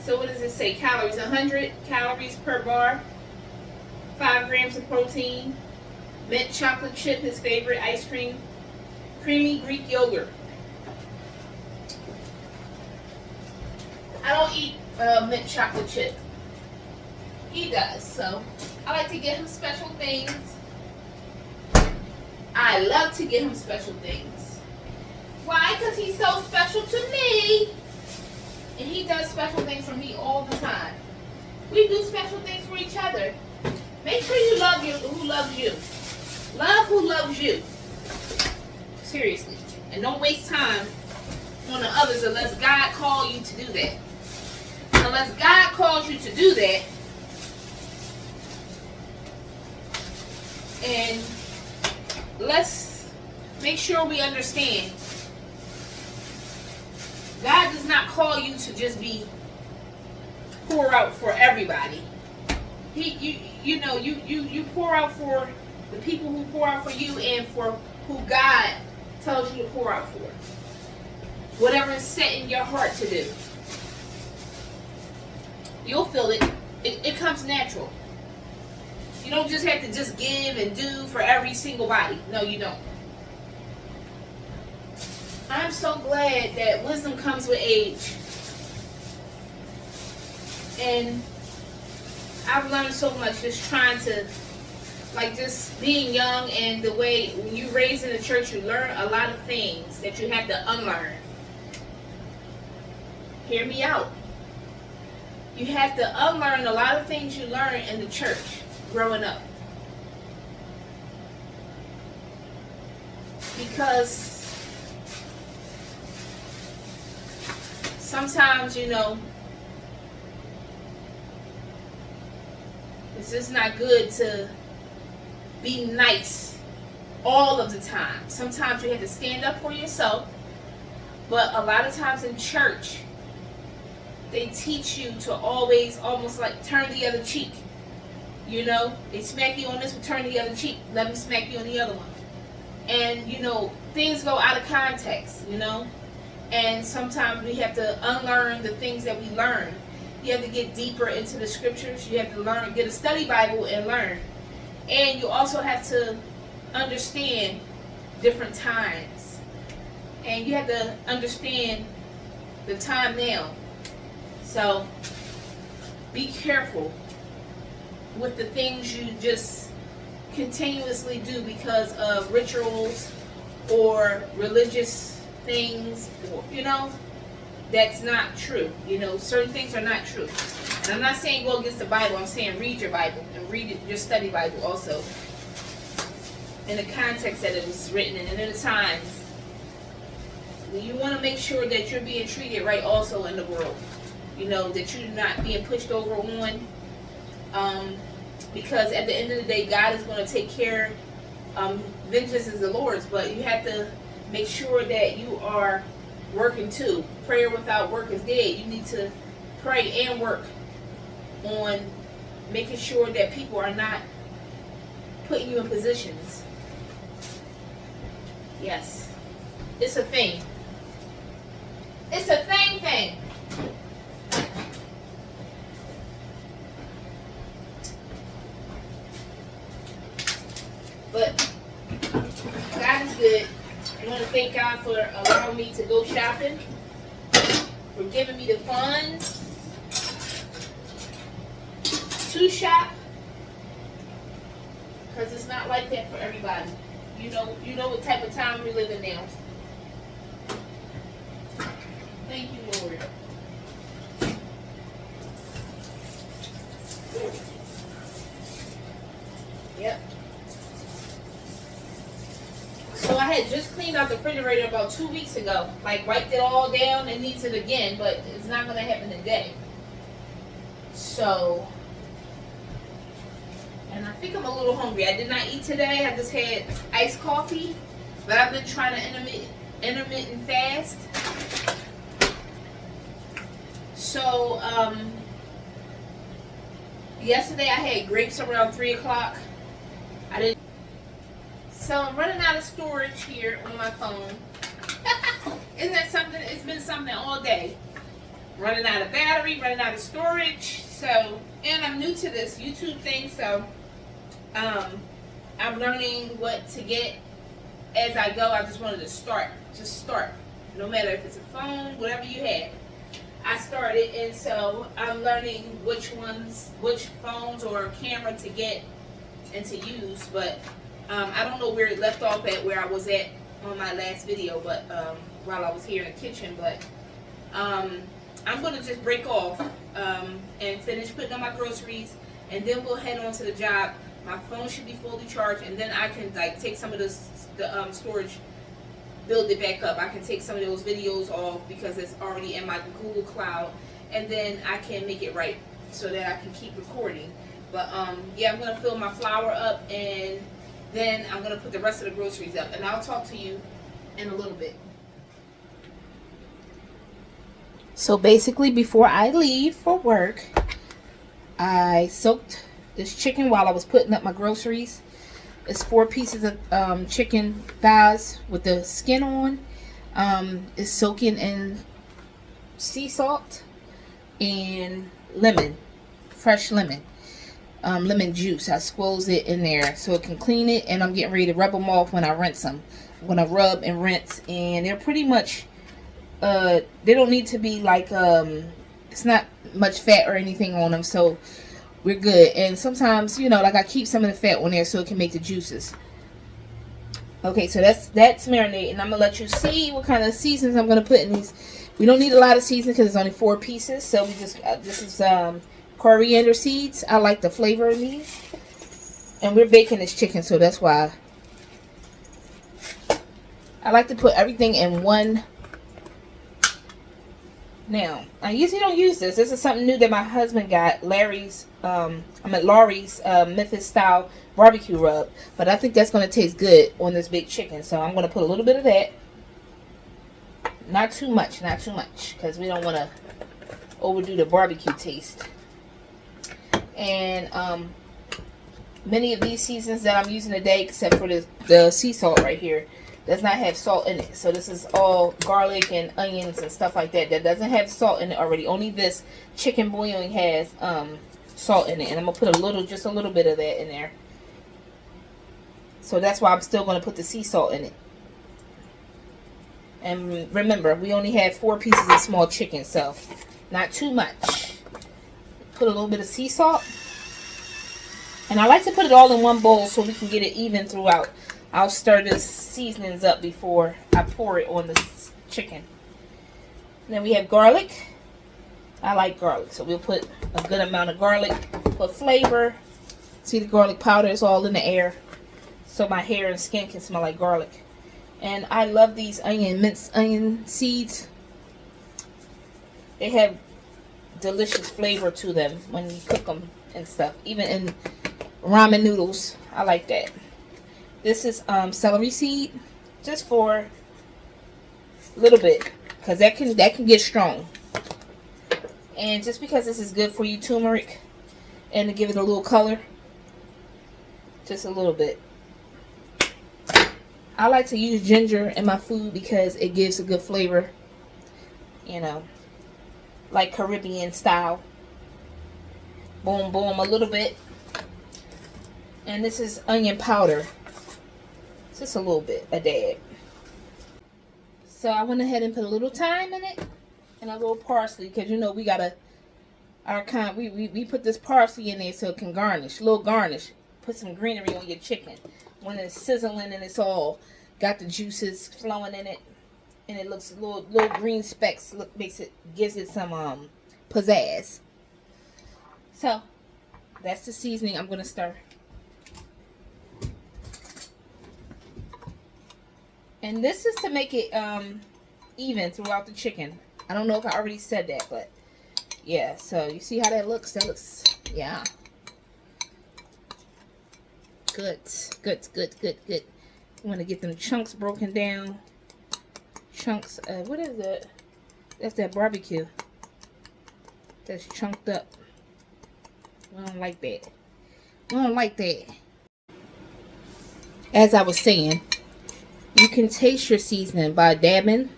So what does it say? Calories, 100 calories per bar. 5 grams of protein, mint chocolate chip, his favorite ice cream, creamy Greek yogurt. I don't eat mint chocolate chip. He does, so I like to get him special things. I love to get him special things. Why? Because he's so special to me. And he does special things for me all the time. We do special things for each other. Make sure you love who loves you. Love who loves you. Seriously. And don't waste time on the others unless God calls you to do that. Unless God calls you to do that. And let's make sure we understand. God does not call you to just be pour out for everybody. You pour out for the people who pour out for you and for who God tells you to pour out for. Whatever is set in your heart to do. You'll feel it. It comes natural. You don't just have to just give and do for every single body. No, you don't. I'm so glad that wisdom comes with age. And I've learned so much just trying to, like, just being young, and the way when you raised in the church, you learn a lot of things that you have to unlearn. Hear me out. You have to unlearn a lot of things you learned in the church growing up. Because sometimes, it's just not good to be nice all of the time. Sometimes you have to stand up for yourself. But a lot of times in church, they teach you to always almost like turn the other cheek. They smack you on this, but turn the other cheek. Let them smack you on the other one. And, you know, things go out of context, you know. And sometimes we have to unlearn the things that we learn. You have to get deeper into the scriptures. You have to learn, get a study Bible and learn. And you also have to understand different times. And you have to understand the time now. So be careful with the things you just continuously do because of rituals or religious things, or, you know, that's not true. You know, certain things are not true. And I'm not saying go against the Bible. I'm saying read your Bible and read it, your study Bible also, in the context that it was written in and in the times. You want to make sure that you're being treated right also in the world. You know, that you're not being pushed over on. Because at the end of the day, God is going to take care. Vengeance is the Lord's, but you have to make sure that you are working too. Prayer without work is dead. You need to pray and work on making sure that people are not putting you in positions. Yes. It's a thing. It's a thing. But God is good. I want to thank God for allowing me to go shopping, for giving me the funds to shop, because it's not like that for everybody. You know what type of time we live in now. Thank you, Lord. Yep. So I had just cleaned out the refrigerator about 2 weeks ago. Like, wiped it all down and needs it again, but it's not going to happen today. So, and I think I'm a little hungry. I did not eat today. I just had iced coffee, but I've been trying to intermittent fast. So, yesterday I had grapes around 3 o'clock. I didn't. So I'm running out of storage here on my phone. Isn't that something? It's been something all day. Running out of battery, running out of storage. So, and I'm new to this YouTube thing, so I'm learning what to get as I go. I just wanted to start. Just start. No matter if it's a phone, whatever you have. I started, and so I'm learning which phones or camera to get and to use, but I don't know where it left off at, where I was at on my last video, but while I was here in the kitchen, but I'm going to just break off and finish putting on my groceries, and then we'll head on to the job. My phone should be fully charged, and then I can like take some of the storage, build it back up. I can take some of those videos off because it's already in my Google Cloud, and then I can make it right so that I can keep recording. But yeah, I'm going to fill my flour up, and then I'm going to put the rest of the groceries up, and I'll talk to you in a little bit. So basically, before I leave for work, I soaked this chicken while I was putting up my groceries. It's 4 pieces of chicken thighs with the skin on. It's soaking in sea salt and lemon, fresh lemon. Lemon juice. I squoze it in there so it can clean it, and I'm getting ready to rub them off when I rinse them. I'm going to rub and rinse, and they're pretty much, they don't need to be like, it's not much fat or anything on them, so we're good. And sometimes, you know, like I keep some of the fat on there so it can make the juices. Okay, so that's marinating. I'm going to let you see what kind of seasons I'm going to put in these. We don't need a lot of seasoning because it's only 4 pieces, so we just, this is, coriander seeds. I like the flavor of these. And we're baking this chicken, so that's why I like to put everything in one. Now, I usually don't use this. This is something new that my husband got. Laurie's Memphis style barbecue rub. But I think that's going to taste good on this big chicken. So I'm going to put a little bit of that. Not too much, because we don't want to overdo the barbecue taste. And Many of these seasonings that I'm using today, except for the sea salt right here, does not have salt in it. So this is all garlic and onions and stuff like that that doesn't have salt in it already. Only this chicken bouillon has salt in it, and I'm gonna put just a little bit of that in there. So that's why I'm still gonna put the sea salt in it. And remember, we only had 4 pieces of small chicken, so not too much. Put a little bit of sea salt. And I like to put it all in one bowl so we can get it even throughout. I'll stir this seasonings up before I pour it on the chicken. And then we have garlic. I like garlic, so we'll put a good amount of garlic for flavor. See, the garlic powder is all in the air, so my hair and skin can smell like garlic. And I love these minced onion seeds. They have delicious flavor to them when you cook them and stuff. Even in ramen noodles, I like that. This is celery seed, just for a little bit, because that can get strong. And just because this is good for you, turmeric, and to give it a little color, just a little bit. I like to use ginger in my food because it gives a good flavor, you know, like Caribbean style. Boom, boom, a little bit. And this is onion powder. Just a little bit, a dab. So I went ahead and put a little thyme in it and a little parsley, because you know we gotta we put this parsley in there so it can garnish, a little garnish. Put some greenery on your chicken when it's sizzling and it's all got the juices flowing in it, and it looks little green specks. Gives it some pizzazz. So that's the seasoning I'm gonna stir. And this is to make it even throughout the chicken. I don't know if I already said that, but yeah. So you see how that looks? That looks, yeah. Good. You want to get them chunks broken down. Chunks, what is that? That's that barbecue. That's chunked up. We don't like that. We don't like that. As I was saying, you can taste your seasoning by dabbing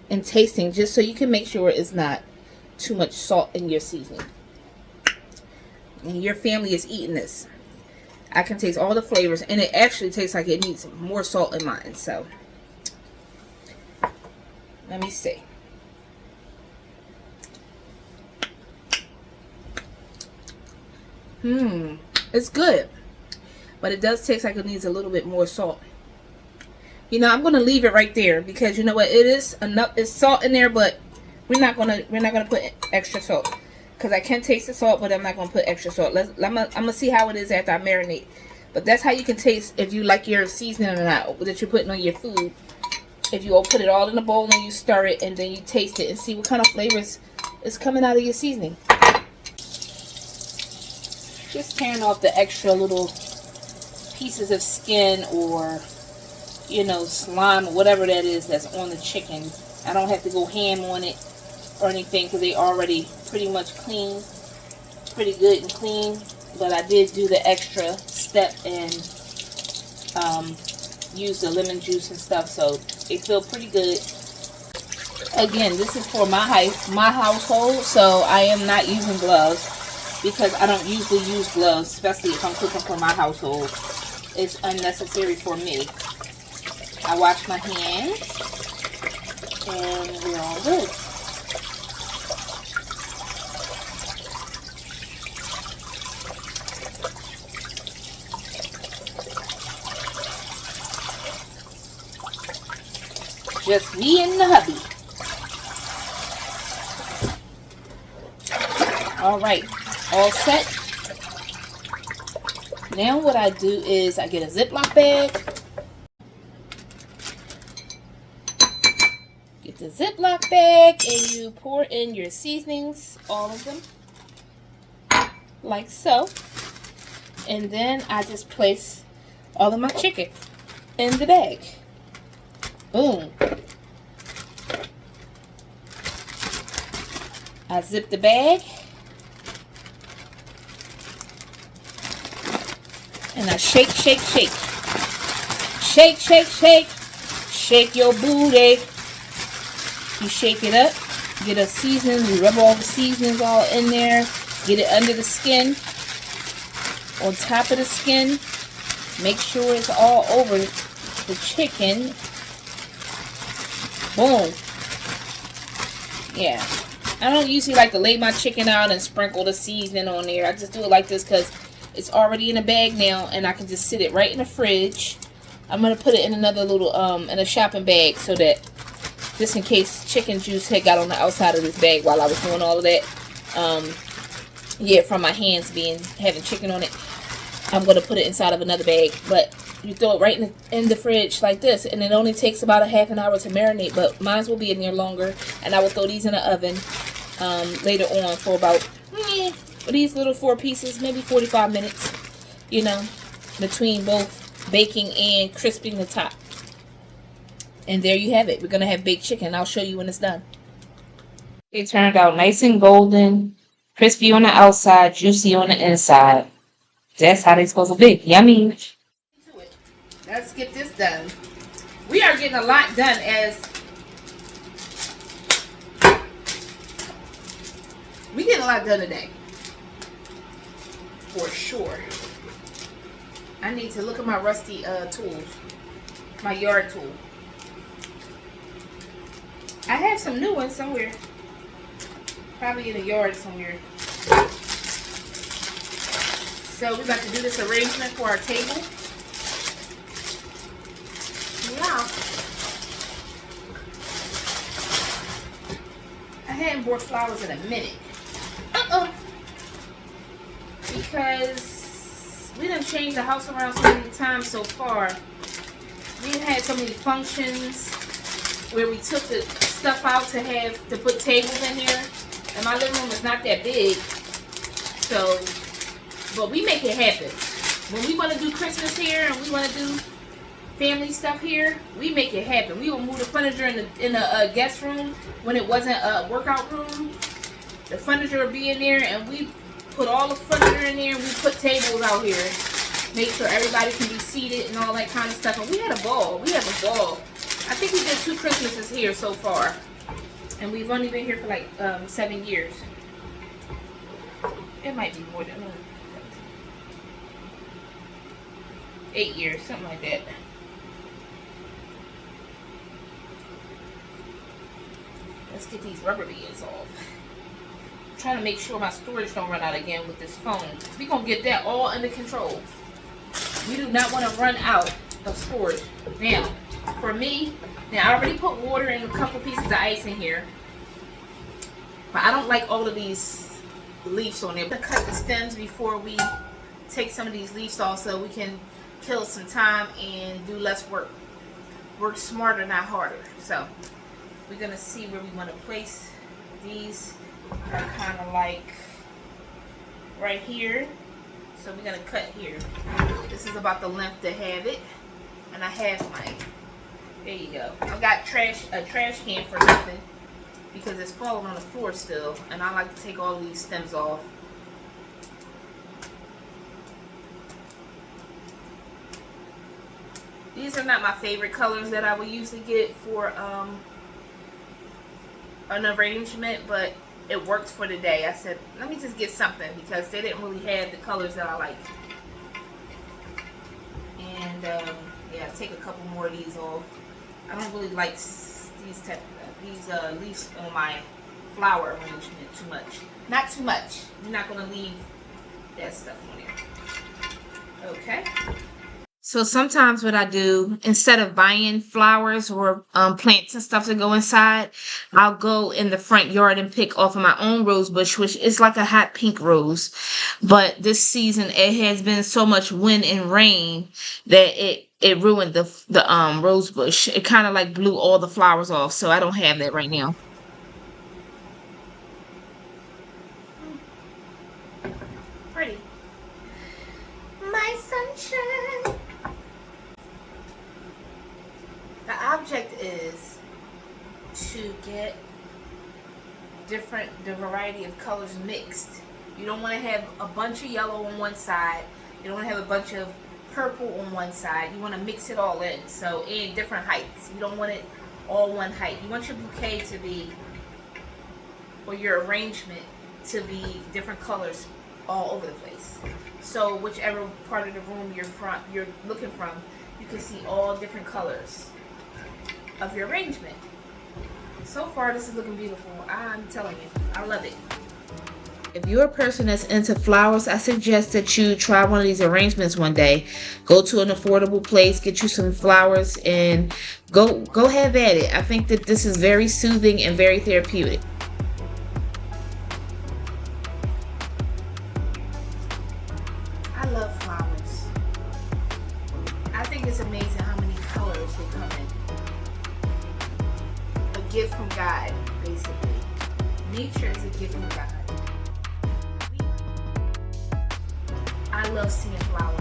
and tasting, just so you can make sure it's not too much salt in your seasoning. And your family is eating this. I can taste all the flavors, and it actually tastes like it needs more salt in mine. So let me see. It's good, but it does taste like it needs a little bit more salt. You know, I'm gonna leave it right there, because you know what, it is enough. It's salt in there, but we're not gonna put extra salt, because I can taste the salt, but I'm not gonna put extra salt. I'm gonna see how it is after I marinate. But that's how you can taste if you like your seasoning or not that you're putting on your food. If you all put it all in a bowl and you stir it, and then you taste it and see what kind of flavors is coming out of your seasoning. Just tearing off the extra little pieces of skin, or you know, slime, or whatever that is that's on the chicken. I don't have to go ham on it or anything, because they already pretty much clean, pretty good and clean. But I did do the extra step and use the lemon juice and stuff, so they feel pretty good. Again, this is for my household, so I am not using gloves, because I don't usually use gloves, especially if I'm cooking for my household. It's unnecessary for me. I wash my hands, and we're all good. Just me and the hubby. All right, all set. Now what I do is I get a Ziploc bag. Get the Ziploc bag, and you pour in your seasonings, all of them, like so. And then I just place all of my chicken in the bag. Boom. I zip the bag. And now shake, shake, shake. Shake, shake, shake. Shake your booty. You shake it up. Get a season. You rub all the seasonings all in there. Get it under the skin. On top of the skin. Make sure it's all over the chicken. Boom. Yeah. I don't usually like to lay my chicken out and sprinkle the seasoning on there. I just do it like this because it's already in a bag now, and I can just sit it right in the fridge. I'm going to put it in another little, in a shopping bag so that, just in case chicken juice had got on the outside of this bag while I was doing all of that. Yeah, from my hands having chicken on it. I'm going to put it inside of another bag, but you throw it right in the fridge like this, and it only takes about a half an hour to marinate, but mine will be in there longer, and I will throw these in the oven later on for about, these little 4 pieces, maybe 45 minutes, you know, between both baking and crisping the top. And there you have it. We're going to have baked chicken. I'll show you when it's done. It turned out nice and golden, crispy on the outside, juicy on the inside. That's how they're supposed to be. Yummy. Let's get this done. We are getting a lot done we get a lot done today. For sure. I need to look at my rusty tools. My yard tool. I have some new ones somewhere. Probably in the yard somewhere. So we're about to do this arrangement for our table. Yeah. I hadn't bought flowers in a minute. Because we done changed the house around so many times so far. We've had so many functions where we took the stuff out to put tables in here. And my living room is not that big. So, but we make it happen. When we want to do Christmas here and we want to do family stuff here, we make it happen. We will move the furniture in the guest room when it wasn't a workout room. The furniture will be in there, and we put all the furniture in there, and we put tables out here. Make sure everybody can be seated and all that kind of stuff. And we had a ball. We have a ball. I think we did 2 Christmases here so far. And we've only been here for like 7 years. It might be more than 8 years, something like that. Let's get these rubber bands off. I'm trying to make sure my storage don't run out again with this phone. We're going to get that all under control. We do not want to run out of storage. Now, for me, I already put water and a couple pieces of ice in here. But I don't like all of these leaves on there. I'm going to cut the stems before we take some of these leaves off so we can kill some time and do less work. Work smarter, not harder. So, we're going to see where we want to place these. Are kind of like right here. So we're going to cut here. This is about the length to have it. And I have my, there you go. I got a trash can for nothing because it's falling on the floor still. And I like to take all these stems off. These are not my favorite colors that I would usually get for an arrangement, but it worked for the day. I said, let me just get something because they didn't really have the colors that I like. And yeah, take a couple more of these off. I don't really like these leaves on my flower arrangement too much. Not too much. You're not going to leave that stuff on there. Okay. So sometimes what I do, instead of buying flowers or plants and stuff to go inside, I'll go in the front yard and pick off of my own rose bush, which is like a hot pink rose. But this season, it has been so much wind and rain that it ruined the rose bush. It kind of like blew all the flowers off, so I don't have that right now. Pretty. My sunshine. The object is to get the variety of colors mixed. You don't want to have a bunch of yellow on one side You don't want to have a bunch of purple on one side. You want to mix it all in. So, in different heights. You don't want it all one height. You want your bouquet to be, or your arrangement to be different colors all over the place. So whichever part of the room you're looking from, you can see all different colors of your arrangement. So far, this is looking beautiful. I'm telling you, I love it. If you're a person that's into flowers, I suggest that you try one of these arrangements one day. Go to an affordable place, get you some flowers, and go have at it. I think that this is very soothing and very therapeutic. I love flowers. I think it's amazing how many colors they come in. A gift from God, basically. Nature is a gift from God. I love seeing flowers.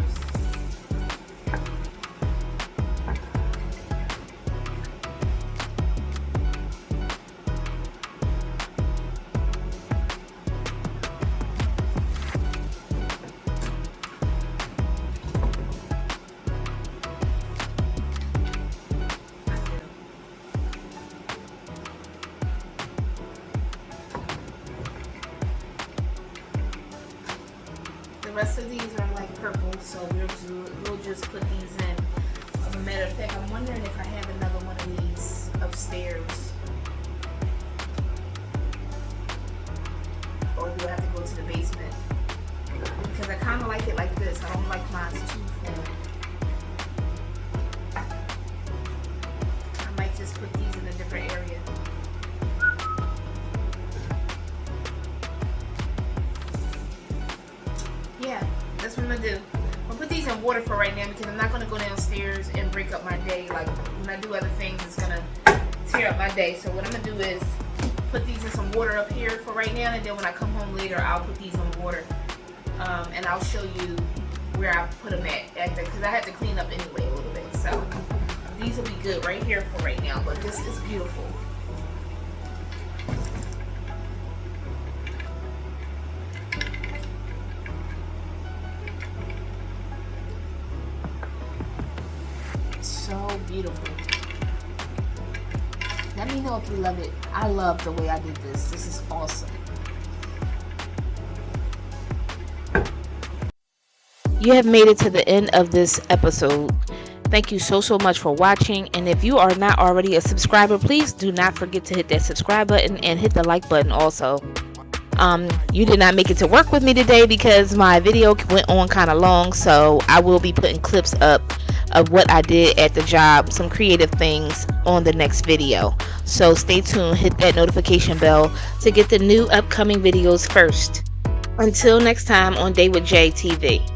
The rest of these are like purple, so we'll just put these in. As a matter of fact, I'm wondering if I have another one of these upstairs. Or do I have to go to the basement? Because I kind of like it like this. I don't like mine too full. I might just put these in a different area. Yeah, that's what I'm gonna do. I'm gonna put these in water for right now because I'm not gonna go downstairs and break up my day. Like when I do other things, it's gonna tear up my day. So what I'm gonna do is put these in some water up here for right now, and then when I come home later, I'll put these in water, and I'll show you where I put them at because I have to clean up anyway a little bit. So these will be good right here for right now. But this is beautiful. So beautiful. Let me know if you love it. I love the way I did this. This is awesome. You have made it to the end of this episode. Thank you so much for watching. And if you are not already a subscriber, please do not forget to hit that subscribe button and hit the like button also. You did not make it to work with me today because my video went on kind of long, so I will be putting clips up of what I did at the job, some creative things on the next video. So stay tuned, hit that notification bell to get the new upcoming videos first. Until next time on Day with J TV.